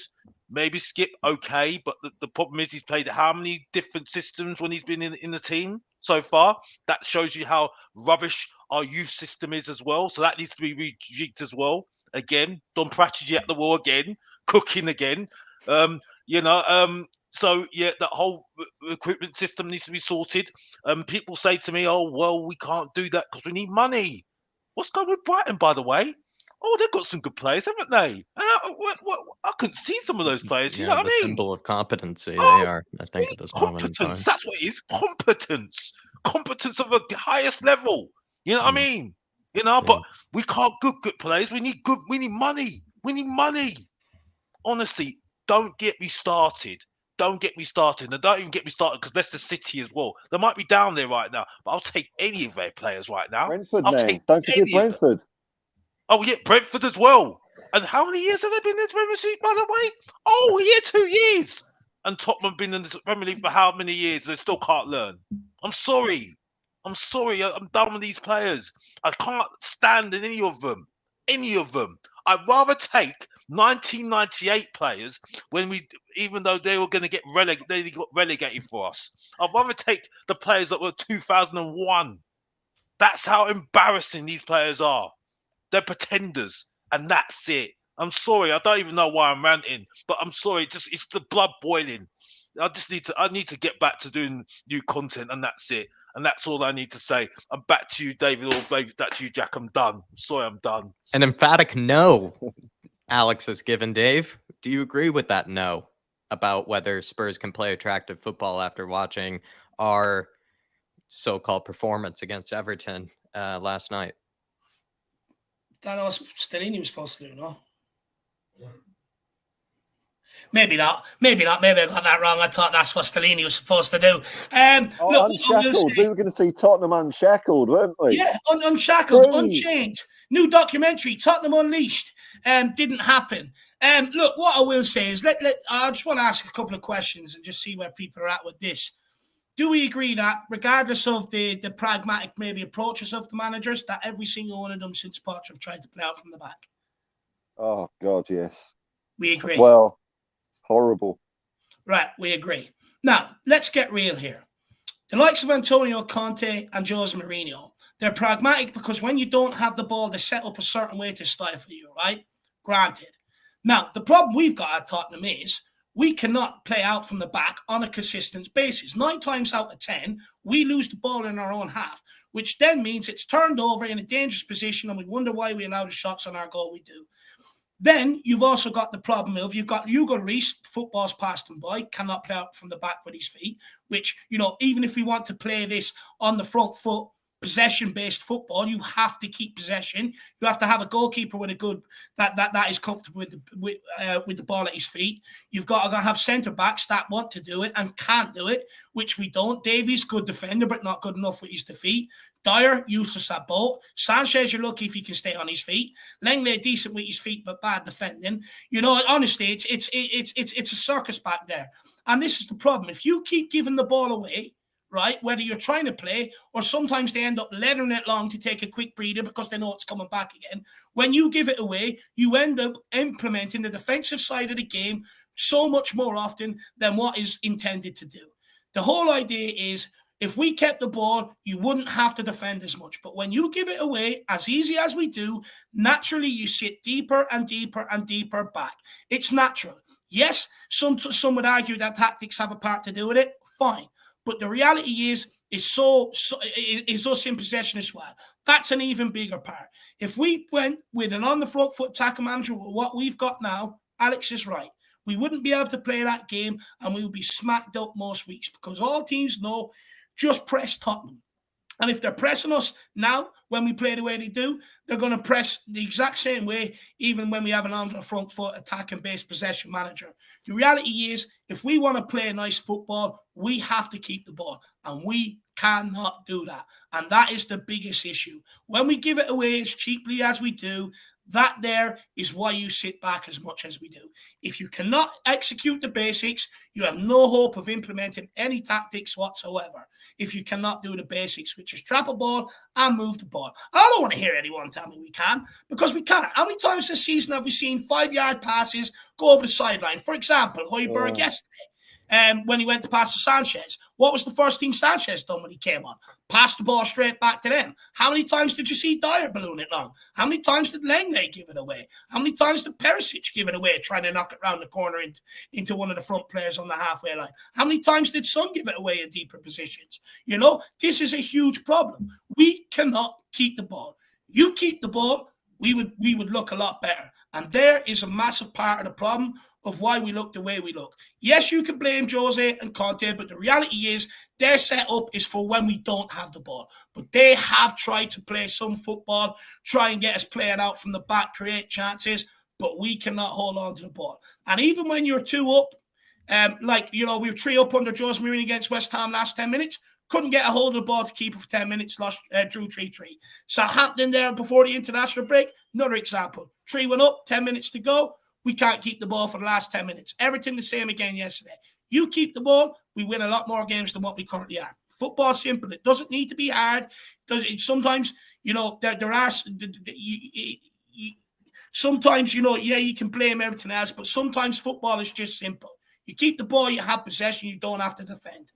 Maybe Skip okay, but the problem is he's played how many different systems when he's been in the team so far. That shows you how rubbish our youth system is as well. So that needs to be rejigged as well. Again, Don Pratici at the wall again, cooking again. So, yeah, that whole recruitment system needs to be sorted. People say to me, oh, well, we can't do that because we need money. What's going on with Brighton, by the way? Oh, they've got some good players, haven't they? And I couldn't see some of those players. You know what I mean? The symbol of competency, they are, I think, at this moment in time. That's what it is. Competence. Competence of the highest level. You know what I mean? But we can't good players. We need money. We need money. Honestly, don't get me started. Don't get me started. And don't even get me started because Leicester City as well. They might be down there right now, but I'll take any of their players right now. Brentford, man. Don't forget Brentford. Oh, yeah, Brentford as well. And how many years have they been in the Premier League, by the way? Oh, yeah, 2 years. and Tottenham been in the Premier League for how many years? They still can't learn. I'm sorry. I'm sorry. I'm done with these players. I can't stand in any of them. Any of them. I'd rather take 1998 players even though they were going to get they got relegated for us. I'd rather take the players that were 2001. That's how embarrassing these players are. They're pretenders, and that's it. I'm sorry. I don't even know why I'm ranting, but I'm sorry. It's the blood boiling. I need to get back to doing new content, and that's it. And that's all I need to say. I'm back to you, David, or back to you, Jack. I'm done. I'm sorry, I'm done. An emphatic no, Alex has given Dave. Do you agree with that no about whether Spurs can play attractive football after watching our so-called performance against Everton last night? That was Stellini was supposed to do, no? Maybe not. Maybe not. Maybe I got that wrong. I thought that's what Stellini was supposed to do. Look, unshackled. We were going to see Tottenham unshackled, weren't we? Yeah, unshackled, unchained. New documentary, Tottenham Unleashed. Didn't happen. Look, what I will say is, I just want to ask a couple of questions and just see where people are at with this. Do we agree that, regardless of the pragmatic maybe approaches of the managers, that every single one of them since Potter have tried to play out from the back? Oh God, yes. We agree. Well, horrible. Right, we agree. Now, let's get real here. The likes of Antonio Conte and Jose Mourinho, they're pragmatic because when you don't have the ball, they set up a certain way to stifle you, right? Granted. Now, the problem we've got at Tottenham is we cannot play out from the back on a consistent basis. 9 times out of 10, we lose the ball in our own half, which then means it's turned over in a dangerous position and we wonder why we allow the shots on our goal we do. Then you've also got the problem of you've got Hugo Lloris, football's passed him by, cannot play out from the back with his feet, which, even if we want to play this on the front foot, possession-based football, you have to keep possession. You have to have a goalkeeper with a good that is comfortable with the ball at his feet. You've got to have centre-backs that want to do it and can't do it, which we don't. Davies, good defender, but not good enough with his defeat. Dyer, useless at both. Sanchez, you're lucky if he can stay on his feet. Langley, decent with his feet, but bad defending. Honestly, it's a circus back there. And this is the problem. If you keep giving the ball away, right, whether you're trying to play or sometimes they end up letting it long to take a quick breather because they know it's coming back again. When you give it away, you end up implementing the defensive side of the game so much more often than what is intended to do. The whole idea is, if we kept the ball, you wouldn't have to defend as much. But when you give it away, as easy as we do, naturally you sit deeper and deeper and deeper back. It's natural. Yes, some would argue that tactics have a part to do with it. Fine. But the reality is us in possession as well. That's an even bigger part. If we went with an on-the-front foot tackle manager with what we've got now, Alex is right. We wouldn't be able to play that game and we would be smacked up most weeks because all teams know just press Tottenham. And if they're pressing us now, when we play the way they do, they're going to press the exact same way, even when we have an on-the-front foot attacking-based possession manager. The reality is, if we want to play nice football, we have to keep the ball. And we cannot do that. And that is the biggest issue. When we give it away as cheaply as we do, that there is why you sit back as much as we do. If you cannot execute the basics, you have no hope of implementing any tactics whatsoever. If you cannot do the basics, which is trap a ball and move the ball. I don't want to hear anyone tell me we can, because we can't. How many times this season have we seen 5-yard passes go over the sideline? For example, Højbjerg yesterday, when he went to pass to Sanchez. What was the first thing Sanchez done when he came on? Passed the ball straight back to them. How many times did you see Dyer balloon it long? How many times did Langley give it away? How many times did Perisic give it away, trying to knock it around the corner into one of the front players on the halfway line? How many times did Son give it away in deeper positions? This is a huge problem. We cannot keep the ball. You keep the ball, we would look a lot better. And there is a massive part of the problem of why we look the way we look. Yes, you can blame Jose and Conte, but the reality is their setup is for when we don't have the ball. But they have tried to play some football, try and get us playing out from the back, create chances, but we cannot hold on to the ball. And even when you're 2 up, we were 3 up under Jose Mourinho against West Ham last 10 minutes, couldn't get a hold of the ball to keep it for 10 minutes, drew 3-3. Southampton there before the international break, another example. 3 went up, 10 minutes to go. We can't keep the ball for the last 10 minutes. Everton the same again yesterday. You keep the ball, we win a lot more games than what we currently are. Football's simple. It doesn't need to be hard. Sometimes, there are sometimes, you can blame everything else, but sometimes football is just simple. You keep the ball, you have possession, you don't have to defend.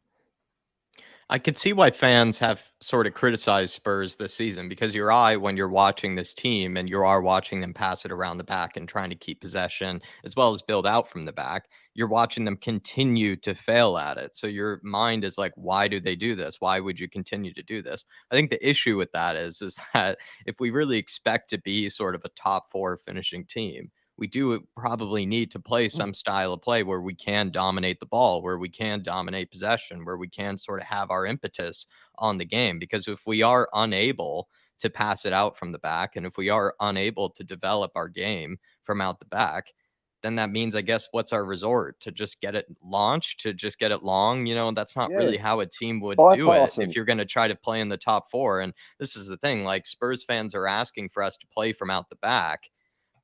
I could see why fans have sort of criticized Spurs this season, because your eye, when you're watching this team and you are watching them pass it around the back and trying to keep possession as well as build out from the back, you're watching them continue to fail at it. So your mind is like, why do they do this? Why would you continue to do this? I think the issue with that is that if we really expect to be sort of a top 4 finishing team, we do probably need to play some style of play where we can dominate the ball, where we can dominate possession, where we can sort of have our impetus on the game. Because if we are unable to pass it out from the back, and if we are unable to develop our game from out the back, then that means, I guess, what's our resort? To just get it launched, to just get it long? That's not really how a team would do it if you're going to try to play in the top 4. And this is the thing, like, Spurs fans are asking for us to play from out the back,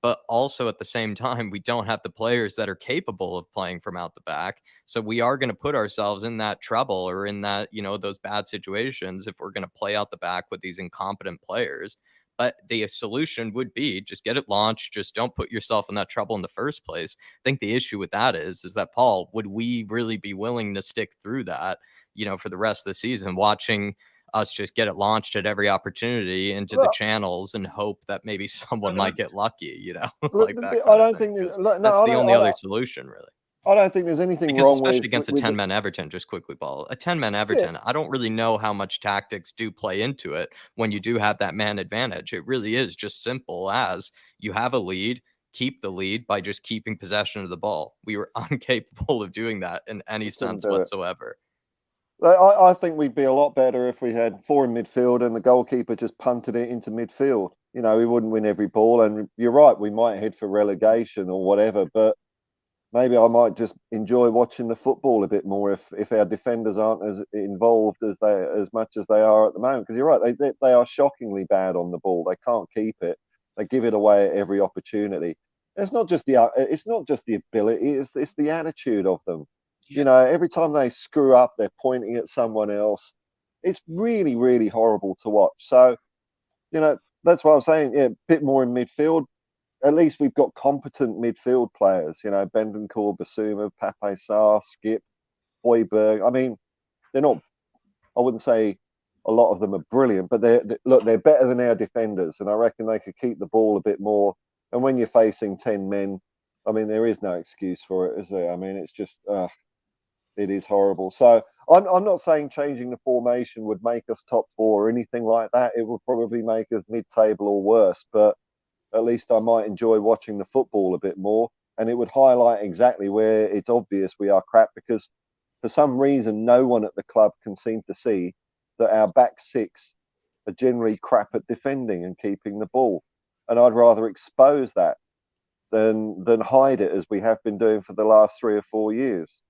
but also at the same time, we don't have the players that are capable of playing from out the back. So we are going to put ourselves in that trouble, or in that, those bad situations, if we're going to play out the back with these incompetent players. But the solution would be just get it launched. Just don't put yourself in that trouble in the first place. I think the issue with that is that, Paul, would we really be willing to stick through that, for the rest of the season, watching us just get it launched at every opportunity into the channels and hope that maybe someone might get lucky, like that. I don't think that's the only other solution, really. I don't think there's anything because wrong especially with against a 10-man Everton, just quickly, Paul, a 10-man Everton, I don't really know how much tactics do play into it when you do have that man advantage. It really is just simple as you have a lead, keep the lead by just keeping possession of the ball. We were incapable of doing that in any sense whatsoever. I think we'd be a lot better if we had 4 in midfield and the goalkeeper just punted it into midfield. We wouldn't win every ball, and you're right, we might head for relegation or whatever, but maybe I might just enjoy watching the football a bit more if our defenders aren't as involved as much as they are at the moment. Because you're right, they are shockingly bad on the ball. They can't keep it. They give it away at every opportunity. It's not just the ability. It's the attitude of them. Every time they screw up, they're pointing at someone else. It's really, really horrible to watch. So, that's what I'm saying. Yeah, a bit more in midfield. At least we've got competent midfield players. Bendencourt, Basuma, Pape Sarr, Skip, Højbjerg. I mean, they're not. I wouldn't say a lot of them are brilliant, but they're better than our defenders, and I reckon they could keep the ball a bit more. And when you're facing 10 men, I mean, there is no excuse for it, is there? I mean, it's just. It is horrible. So I'm not saying changing the formation would make us top 4 or anything like that. It would probably make us mid-table or worse, but at least I might enjoy watching the football a bit more, and it would highlight exactly where it's obvious we are crap, because for some reason no one at the club can seem to see that our back 6 are generally crap at defending and keeping the ball, and I'd rather expose that than hide it as we have been doing for the last 3 or 4 years.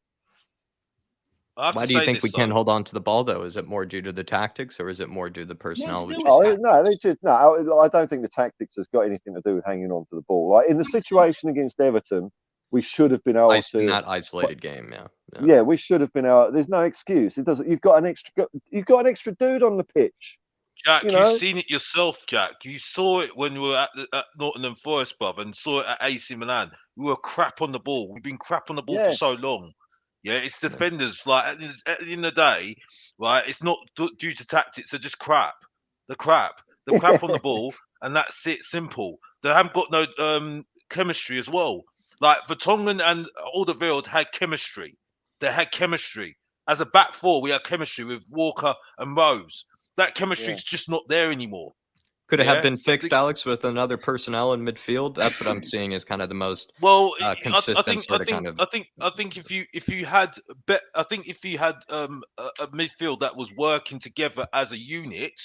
Why do you think we can't hold on to the ball, though? Is it more due to the tactics, or is it more due to the personnel? I don't think the tactics has got anything to do with hanging on to the ball. Like in the situation against Everton, we should have been able to. In that isolated game, yeah, we should have been able. There's no excuse. It doesn't. You've got an extra dude on the pitch. Jack, you've seen it yourself, Jack. You saw it when we were at Nottingham Forest, bruv, and saw it at AC Milan. We were crap on the ball. We've been crap on the ball for so long. Yeah, it's defenders. Like at the end of the day, right? It's not due to tactics. They're just crap. The crap on the ball, and that's it. Simple. They haven't got no chemistry as well. Like Vertonghen and Alderweireld had chemistry. They had chemistry. As a back 4, we had chemistry with Walker and Rose. That chemistry is just not there anymore. Could it have been fixed, Alex, with another personnel in midfield? That's what I'm seeing as kind of the most consistent I think if you had a midfield that was working together as a unit,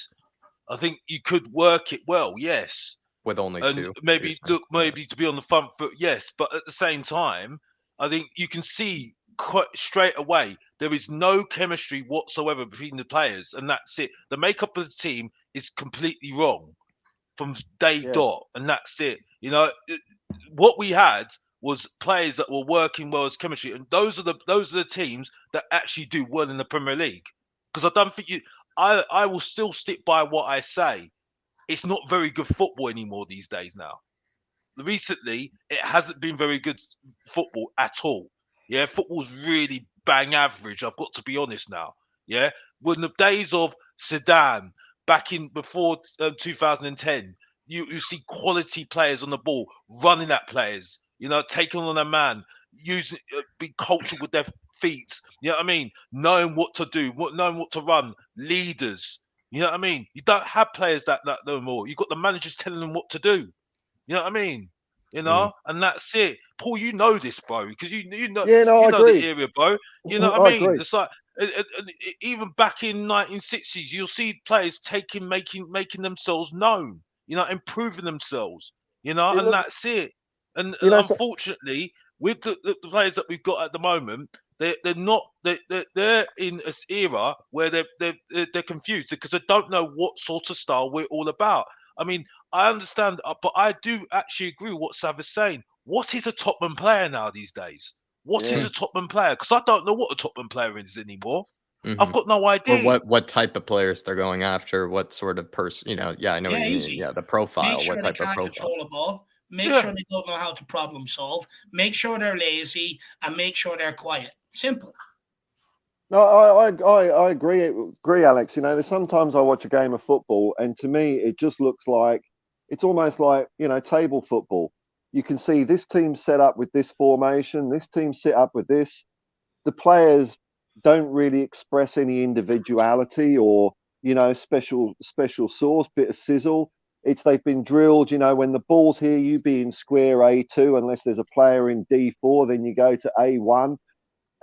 I think you could work it well. Yes, with only 2, maybe to be on the front foot. Yes, but at the same time, I think you can see quite straight away there is no chemistry whatsoever between the players, and that's it. The makeup of the team is completely wrong from day dot, and that's it. What we had was players that were working well as chemistry, and those are the teams that actually do well in the Premier League. Because I don't think I will still stick by what I say. It's not very good football anymore these days now. Recently, it hasn't been very good football at all. Yeah, football's really bang average. I've got to be honest now. Yeah, when the days of Zidane back in before 2010, you see quality players on the ball, running at players. Taking on a man, using being cultured with their feet. You know what I mean? Knowing what to do, knowing what to run. Leaders. You know what I mean? You don't have players that no more. You've got the managers telling them what to do. You know what I mean? And that's it. Paul, you know this, bro, because you know Yeah, no, you I know the agree. area, bro. You know what I I mean? agree. It's like even back in 1960s, you'll see players making themselves known. Improving themselves. It And look, that's it. And so, unfortunately, with the players that we've got at the moment, they're not they're in this era where they're confused because they don't know what sort of style we're all about. I mean, I understand, but I do actually agree with what Sav is saying. What is a Tottenham player now these days? What is yeah. a Tottenham player? Because I don't know what a Tottenham player is anymore. I've Mhm. got no Or idea. what type of players they're going after, what sort of person, yeah, I know what Yeah, you mean. easy. Yeah, the Make profile, sure what they type of can't profile. control a ball. Make Yeah. sure they don't know how to problem solve. Make sure they're lazy, and make sure they're quiet. Simple. No, I agree, Alex. There's sometimes I watch a game of football, and to me, it just looks like it's almost like table football. You can see this team set up with this formation, this team set up with this. The players don't really express any individuality or special sauce, bit of sizzle. They've been drilled. When the ball's here, you be in square A2 unless there's a player in D4, then you go to A1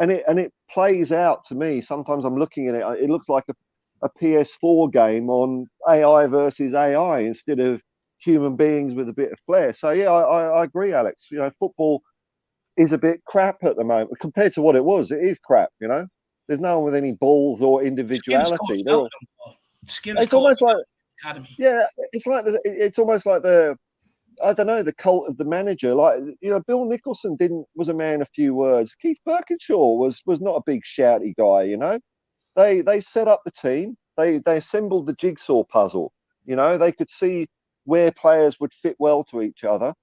and it plays out to me. Sometimes I'm looking at it, it looks like a PS4 game on AI versus AI instead of human beings with a bit of flair. So yeah, I agree, Alex. Football is a bit crap at the moment compared to what it was. It is crap. There's no one with any balls or Skin is individuality. coached out of them, Paul. Skin is It's almost coached out like, of the academy. yeah, it's almost like the I don't know, the cult of the manager. Like, Bill Nicholson was a man of few words. Keith Birkinshaw was not a big shouty guy. They set up the team, they assembled the jigsaw puzzle. They could see where players would fit well to each other,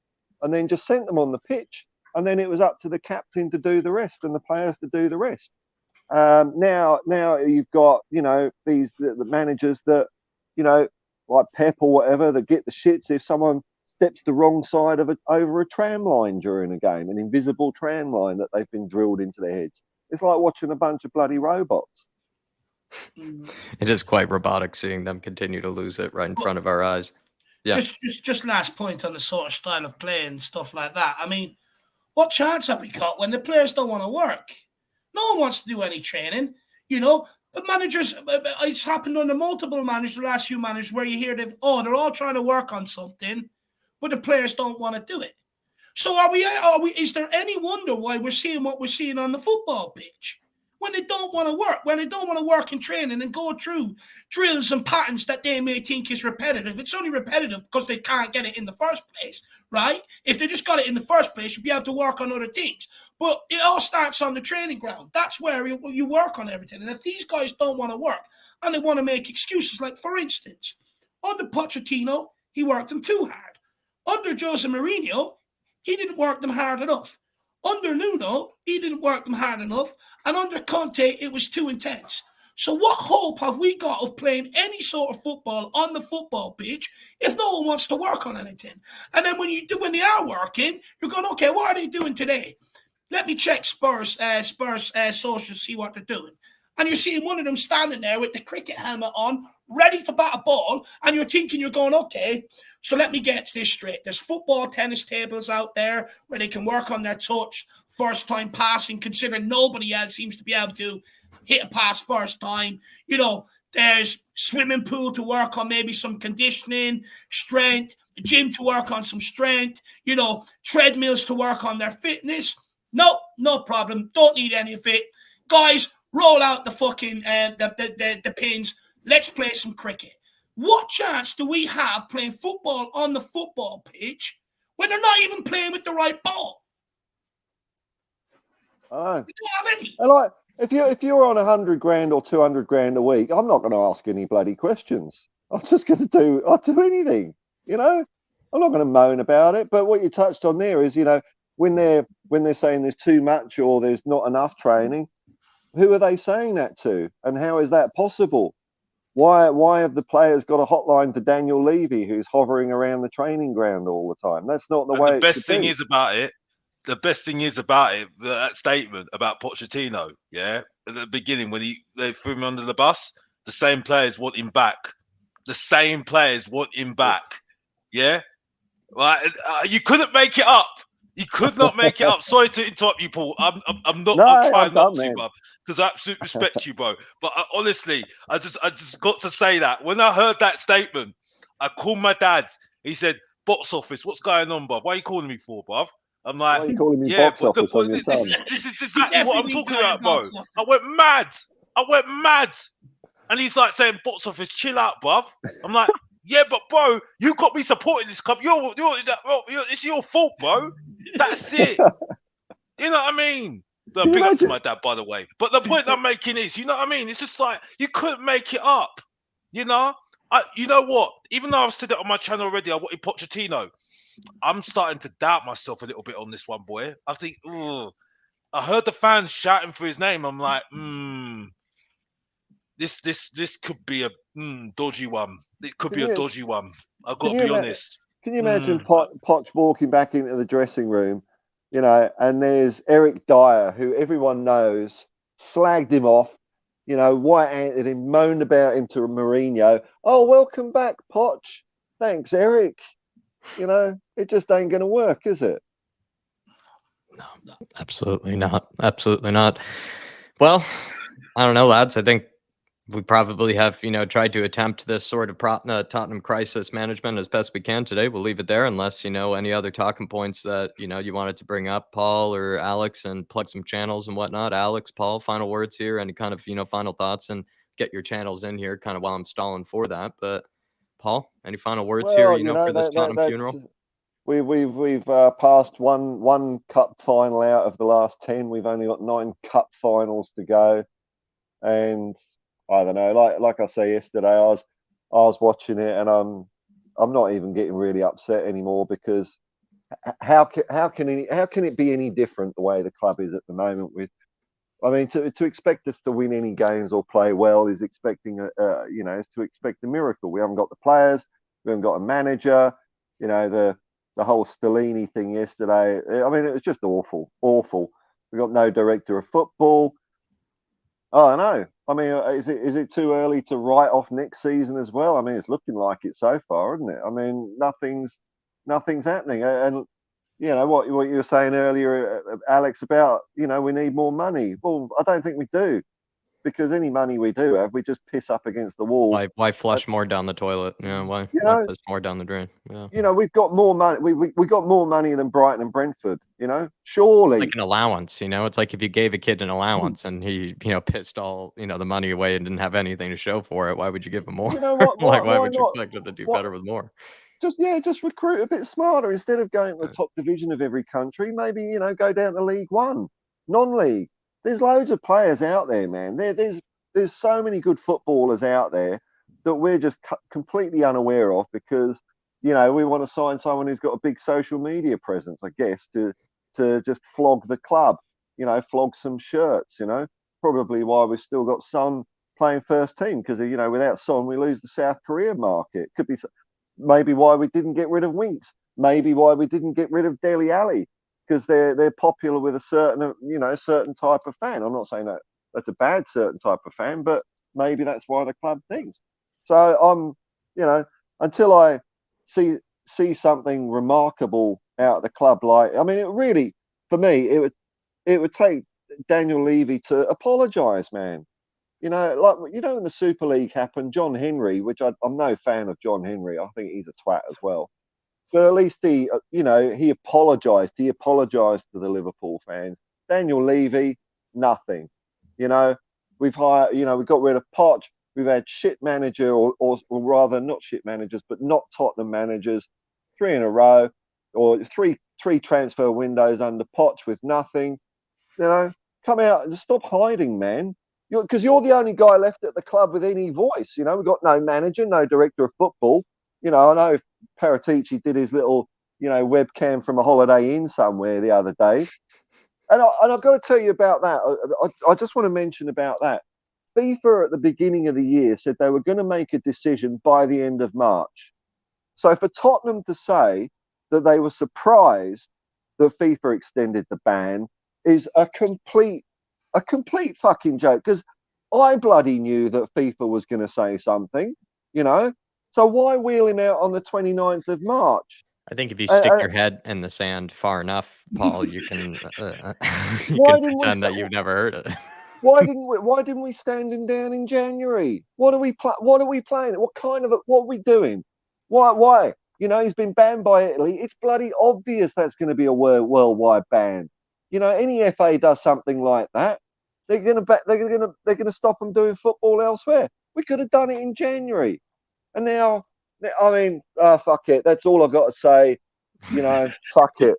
and then just sent them on the pitch. And then it was up to the captain to do the rest and the players to do the rest. Now you've got the managers that like Pep or whatever that get the shits if someone steps the wrong side of over a tram line during a game, an invisible tram line that they've been drilled into their heads. It's like watching a bunch of bloody robots. It is quite robotic seeing them continue to lose it right in front of our eyes. Yeah. Just last point on the sort of style of play and stuff like that. I mean, what chance have we got when the players don't want to work? No one wants to do any training. The managers, it's happened under multiple managers, the last few managers, where you hear they're all trying to work on something, but the players don't want to do it. So is there any wonder why we're seeing what we're seeing on the football pitch? When they don't want to work, in training and go through drills and patterns that they may think is repetitive. It's only repetitive because they can't get it in the first place, right? If they just got it in the first place, you'd be able to work on other things. But it all starts on the training ground. That's where you work on everything. And if these guys don't want to work and they want to make excuses, like, for instance, under Pochettino, he worked them too hard. Under Jose Mourinho, he didn't work them hard enough. Under Nuno, he didn't work them hard enough. And under Conte, it was too intense. So what hope have we got of playing any sort of football on the football pitch if no one wants to work on anything? And then when they are working, you're going, okay, what are they doing today? Let me check Spurs socials, see what they're doing. And you're seeing one of them standing there with the cricket helmet on, ready to bat a ball, and you're thinking, you're going, okay, so let me get this straight. There's football tennis tables out there where they can work on their touch, first time passing, considering nobody else seems to be able to hit a pass first time. There's swimming pool to work on maybe some conditioning, strength, gym to work on some strength, treadmills to work on their fitness. No problem. Don't need any of it. Guys, roll out the fucking the pins. Let's play some cricket. What chance do we have playing football on the football pitch when they're not even playing with the right ball? I know. We don't have any. And like, if you're on 100 grand or 200 grand a week, I'm not going to ask any bloody questions. I'm just going to I'll do anything. You know, I'm not going to moan about it. But what you touched on there is, when they're saying there's too much or there's not enough training, who are they saying that to, and how is that possible? Why have the players got a hotline to Daniel Levy, who's hovering around the training ground all the time? That's not the way. The best thing is about it. The best thing is about it, that statement about Pochettino, yeah, at the beginning when they threw him under the bus, the same players want him back. The same players want him back. Yeah, right. You couldn't make it up. You could not make it up. Sorry to interrupt you, Paul. I'm not. No, I'm trying I'm not done, to, man. bro, because I absolutely respect you, bro. But honestly, I just got to say that when I heard that statement, I called my dad. He said, "Box office, what's going on, bruv? Why are you calling me for, bruv?" I'm Why like, are you calling me yeah, box but office on your this son? is exactly what I'm Definitely talking got about, a bro. box office. I went mad. I went mad. And he's like saying, box office, chill out, bruv. I'm like, yeah, but bro, you got me supporting this club. It's your fault, bro. That's it. You know what I mean? No, Can you big up to imagine? my dad, by the way. But the point I'm making is, you know what I mean? It's just like you couldn't make it up. You know? You know what? Even though I've said it on my channel already, I wanted Pochettino. I'm starting to doubt myself a little bit on this one, boy. I think, I heard the fans shouting for his name. I'm like, this could be a dodgy one. It could be a dodgy one. I've got to be honest. Can you imagine Poch walking back into the dressing room, and there's Eric Dyer, who everyone knows, slagged him off, white-anted him, moaned about him to Mourinho. Oh, welcome back, Poch. Thanks, Eric. It just ain't going to work, is it? No, absolutely not. Absolutely not. Well, I don't know, lads. I think we probably have, tried to attempt this sort of Tottenham crisis management as best we can today. We'll leave it there unless, any other talking points that, you wanted to bring up, Paul or Alex, and plug some channels and whatnot. Alex, Paul, final words here, any kind of, final thoughts, and get your channels in here kind of while I'm stalling for that. But Paul, any final words here, for this Tottenham funeral? We've passed one cup final out of the last 10. We've only got 9 cup finals to go, and I don't know. Like I say yesterday, I was watching it, and I'm not even getting really upset anymore, because how can it be any different the way the club is at the moment? To expect us to win any games or play well is expecting is to expect a miracle. We haven't got the players, we haven't got a manager. The whole Stellini thing yesterday. I mean, it was just awful. We got no director of football. Oh, I know. I mean, is it too early to write off next season as well? I mean, it's looking like it so far, isn't it? I mean, nothing's happening. And what you were saying earlier, Alex, about we need more money. Well, I don't think we do, because any money we do have, we just piss up against the wall. Why flush more down the toilet? Why piss more down the drain? Yeah. We've got more money. We got more money than Brighton and Brentford. Surely. Like an allowance, it's like if you gave a kid an allowance and he, pissed all, the money away and didn't have anything to show for it, why would you give him more? Why would you expect him to do better with more? Just recruit a bit smarter instead of going to the top division of every country. Maybe, go down to League One, non-league. There's loads of players out there, man. There's so many good footballers out there that we're just completely unaware of, because, we want to sign someone who's got a big social media presence, I guess, to just flog the club, flog some shirts, probably why we've still got Son playing first team, because, without Son, we lose the South Korea market. Could be maybe why we didn't get rid of Winks, maybe why we didn't get rid of Dele Alli, because they're popular with a certain type of fan. I'm not saying that that's a bad certain type of fan, but maybe that's why the club thinks. So I'm, until I see something remarkable out of the club, it really, for me, it would take Daniel Levy to apologise, man. When the Super League happened, John Henry, which I'm no fan of John Henry, I think he's a twat as well. But at least he apologised. He apologised to the Liverpool fans. Daniel Levy, nothing. We've hired, we got rid of Poch. We've had shit manager, or rather not shit managers, but not Tottenham managers, 3 in a row, or three transfer windows under Poch with nothing. Come out and stop hiding, man. Because you're the only guy left at the club with any voice. You know, we've got no manager, no director of football. You know, I know Paratici did his little, webcam from a Holiday Inn somewhere the other day. And I've got to tell you about that. I just want to mention about that. FIFA at the beginning of the year said they were going to make a decision by the end of March. So for Tottenham to say that they were surprised that FIFA extended the ban is a complete fucking joke, because I bloody knew that FIFA was going to say something, So why wheel him out on the 29th of March? I think if you stick your head in the sand far enough, Paul, you can pretend that you've never heard it. Why didn't we stand him down in January? What are we playing? What are we doing? Why? He's been banned by Italy. It's bloody obvious that's going to be a worldwide ban. Any FA does something like that, they're gonna stop them doing football elsewhere. We could have done it in January, and now, fuck it. That's all I've got to say. Fuck it.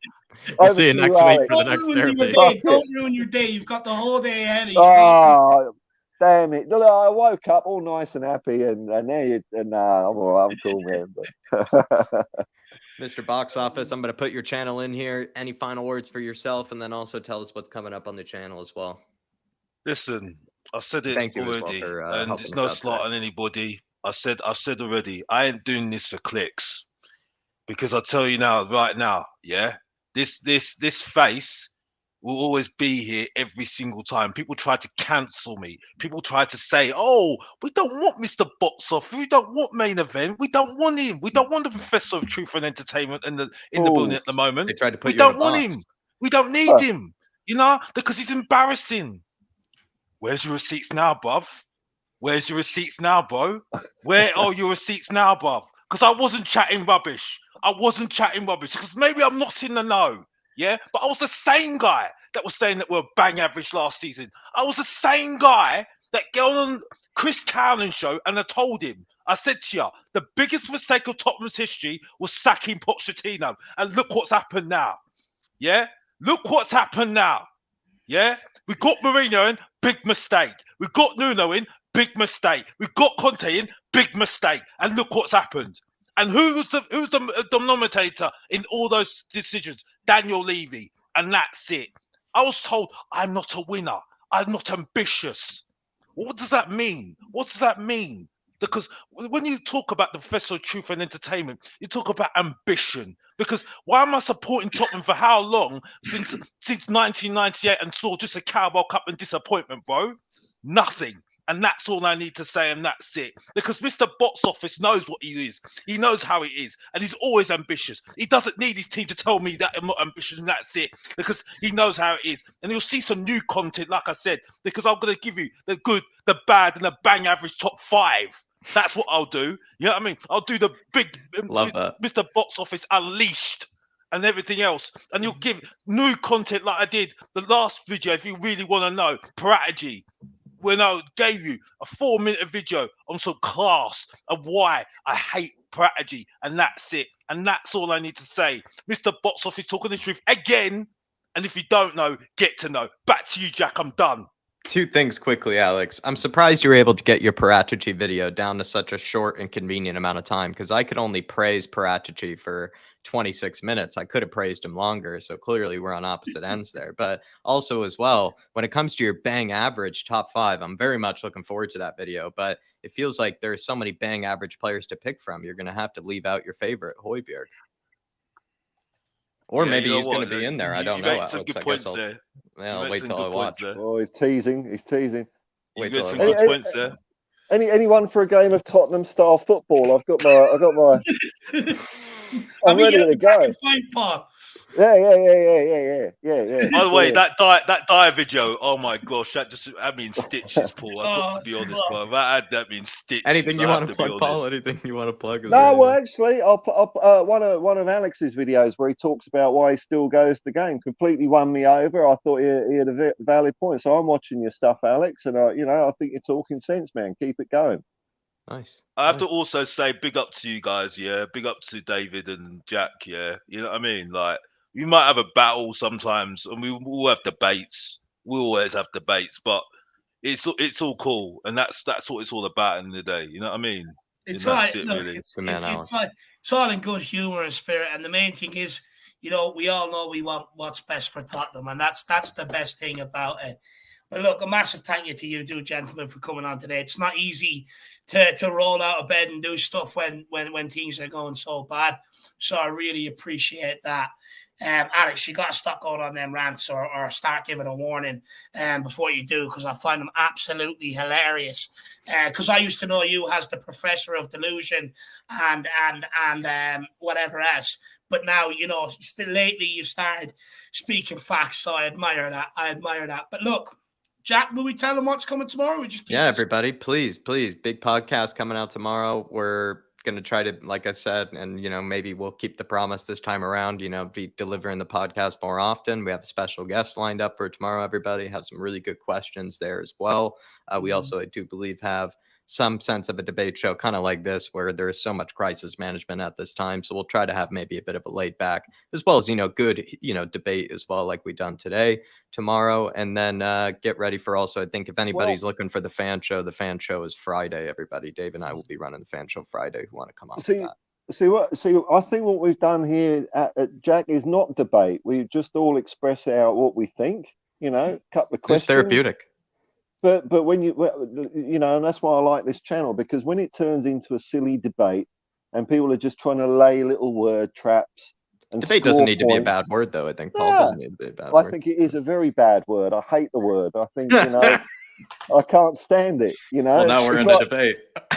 We'll see you next week for the next derby. Don't ruin your day. You've got the whole day ahead of you. Oh, damn it! I woke up all nice and happy, and now I'm all right. I'm cool, man. Mr. Box Office, I'm going to put your channel in here. Any final words for yourself, and then also tell us what's coming up on the channel as well. Listen, I said it already, and it's no slight on anybody. I've said already, I ain't doing this for clicks, because I'll tell you now, right now, yeah, this face will always be here every single time. People try to cancel me. People try to say, "Oh, we don't want Mr. Box Off. We don't want Main Event. We don't want him. We don't want the Professor of Truth and Entertainment in the building at the moment. They tried to put we don't want him. We don't need him. Because he's embarrassing." Where's your receipts now, bruv? Where's your receipts now, bro? Where are your receipts now, bruv? Because I wasn't chatting rubbish. Because maybe I'm not in the know. Yeah, but I was the same guy that was saying that we're bang average last season. I was the same guy that got on Chris Cowling's show, and I told him, I said to you, the biggest mistake of Tottenham's history was sacking Pochettino. And look what's happened now. Yeah, look what's happened now. Yeah, we got Mourinho in, big mistake. We got Nuno in, big mistake. We got Conte in, big mistake. And look what's happened. And who's the denominator in all those decisions? Daniel Levy. And that's it. I was told I'm not a winner. I'm not ambitious. What does that mean? What does that mean? Because when you talk about the Professor of Truth and Entertainment, you talk about ambition. Because why am I supporting Tottenham for how long? Since 1998, and saw just a Carabao Cup and disappointment, bro. Nothing. And that's all I need to say, and that's it. Because Mr. Box Office knows what he is. He knows how he is, and he's always ambitious. He doesn't need his team to tell me that I'm not ambitious, and that's it. Because he knows how it is. And you'll see some new content, like I said, because I'm going to give you the good, the bad, and the bang average top 5. That's what I'll do. You know what I mean? I'll do the big Mr. Box Office Unleashed and everything else. And you'll give new content like I did the last video, if you really want to know. Parategy. When I gave you a 4-minute video on some class of why I hate Parategy. And that's it. And that's all I need to say. Mr. Box Office talking the truth again. And if you don't know, get to know. Back to you, Jack. I'm done. 2 things quickly, Alex. I'm surprised you were able to get your Parategy video down to such a short and convenient amount of time, because I could only praise Parategy for 26 minutes. I could have praised him longer, so clearly we're on opposite ends there. But also as well, when it comes to your bang average top 5, I'm very much looking forward to that video, but it feels like there's so many bang average players to pick from. You're going to have to leave out your favorite, Højbjerg. Or maybe he's going to be in there. I don't know. Some good points there. I'll wait till I watch. Oh, he's teasing. You got some good points there. Anyone for a game of Tottenham style football? I've got my. I'm ready to go. Yeah. By the way, that dire video, oh my gosh, that means stitches, Paul. I've got to be honest, bro. That means stitches. Anything you want to plug, Paul? Anything you want to plug? No, well, actually, I'll put up one of Alex's videos where he talks about why he still goes to the game. Completely won me over. I thought he had a valid point. So I'm watching your stuff, Alex, and I think you're talking sense, man. Keep it going. Nice. I have to also say big up to you guys, yeah. Big up to David and Jack, yeah. You know what I mean? Like, we might have a battle sometimes, and we all have debates, we always have debates, but it's all cool, and that's what it's all about in the day. You know what I mean? It's And all that's right. it, Look, really. it's all in good humor and spirit. And the main thing is, we all know we want what's best for Tottenham, and that's the best thing about it. But look, a massive thank you to you two gentlemen for coming on today. It's not easy to roll out of bed and do stuff when things are going so bad. So I really appreciate that. Alex, you got to stop going on them rants or start giving a warning before you do, because I find them absolutely hilarious. Because I used to know you as the professor of delusion and whatever else. But now, lately you've started speaking facts, so I admire that. But look, Jack, will we tell them what's coming tomorrow? We just everybody, please, big podcast coming out tomorrow. We're going to try to, like I said, and maybe we'll keep the promise this time around, be delivering the podcast more often. We have a special guest lined up for tomorrow. Everybody have some really good questions there as well. We also, I do believe, have some sense of a debate show kind of like this, where there is so much crisis management at this time. So we'll try to have maybe a bit of a laid back, as well as, good, debate as well, like we done today, tomorrow. And then get ready for also, I think if anybody's looking for the fan show is Friday, everybody. Dave and I will be running the fan show Friday, who want to come on. See, I think what we've done here at Jack is not debate. We just all express out what we think, couple of questions. It's therapeutic. But when and that's why I like this channel, because when it turns into a silly debate and people are just trying to lay little word traps. And debate doesn't need to be a bad word, though. I think Paul doesn't need to be a bad word. I think it is a very bad word. I hate the word. I think, I can't stand it, Well, now we're in a debate. I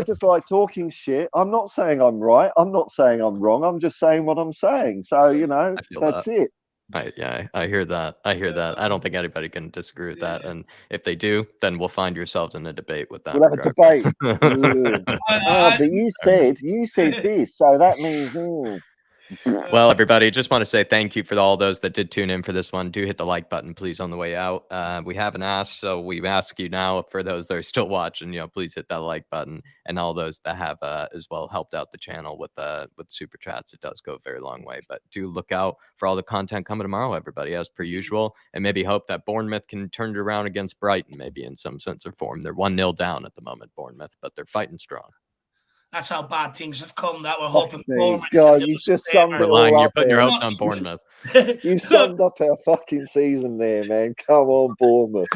just like talking shit. I'm not saying I'm right. I'm not saying I'm wrong. I'm just saying what I'm saying. So, that's it. I hear that. I don't think anybody can disagree with that. And if they do, then we'll find yourselves in a debate with that. We'll have a debate. But you said this, so that means. Well, everybody, just want to say thank you for all those that did tune in for this one. Do hit the like button, please, on the way out. We haven't asked, so we ask you now, for those that are still watching, please hit that like button. And all those that have as well helped out the channel with super chats. It does go a very long way. But do look out for all the content coming tomorrow, everybody, as per usual. And maybe hope that Bournemouth can turn it around against Brighton, maybe in some sense or form. They're 1-0 down at the moment, Bournemouth, but they're fighting strong. That's how bad things have come, that we're hoping Bournemouth. God, you just summed it all up. You're putting your hopes on Bournemouth. You summed up our fucking season there, man. Come on, Bournemouth.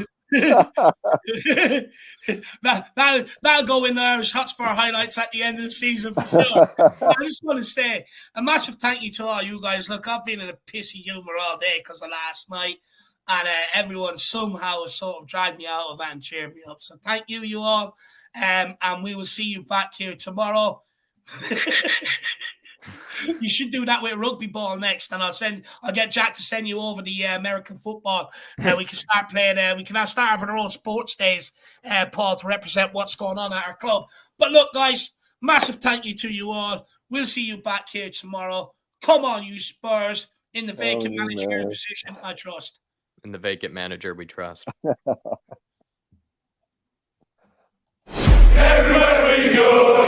That'll go in the Irish Hotspur highlights at the end of the season for sure. I just want to say a massive thank you to all you guys. Look, I've been in a pissy humour all day because of last night, and everyone somehow has sort of dragged me out of that and cheered me up. So thank you all. And we will see you back here tomorrow. You should do that with rugby ball next, and I'll get Jack to send you over the American football. We can start playing. We can start having our own sports days, Paul, to represent what's going on at our club. But look, guys, massive thank you to you all. We'll see you back here tomorrow. Come on, you Spurs, in the vacant managerial position, I trust. In the vacant manager, we trust. Everywhere we go.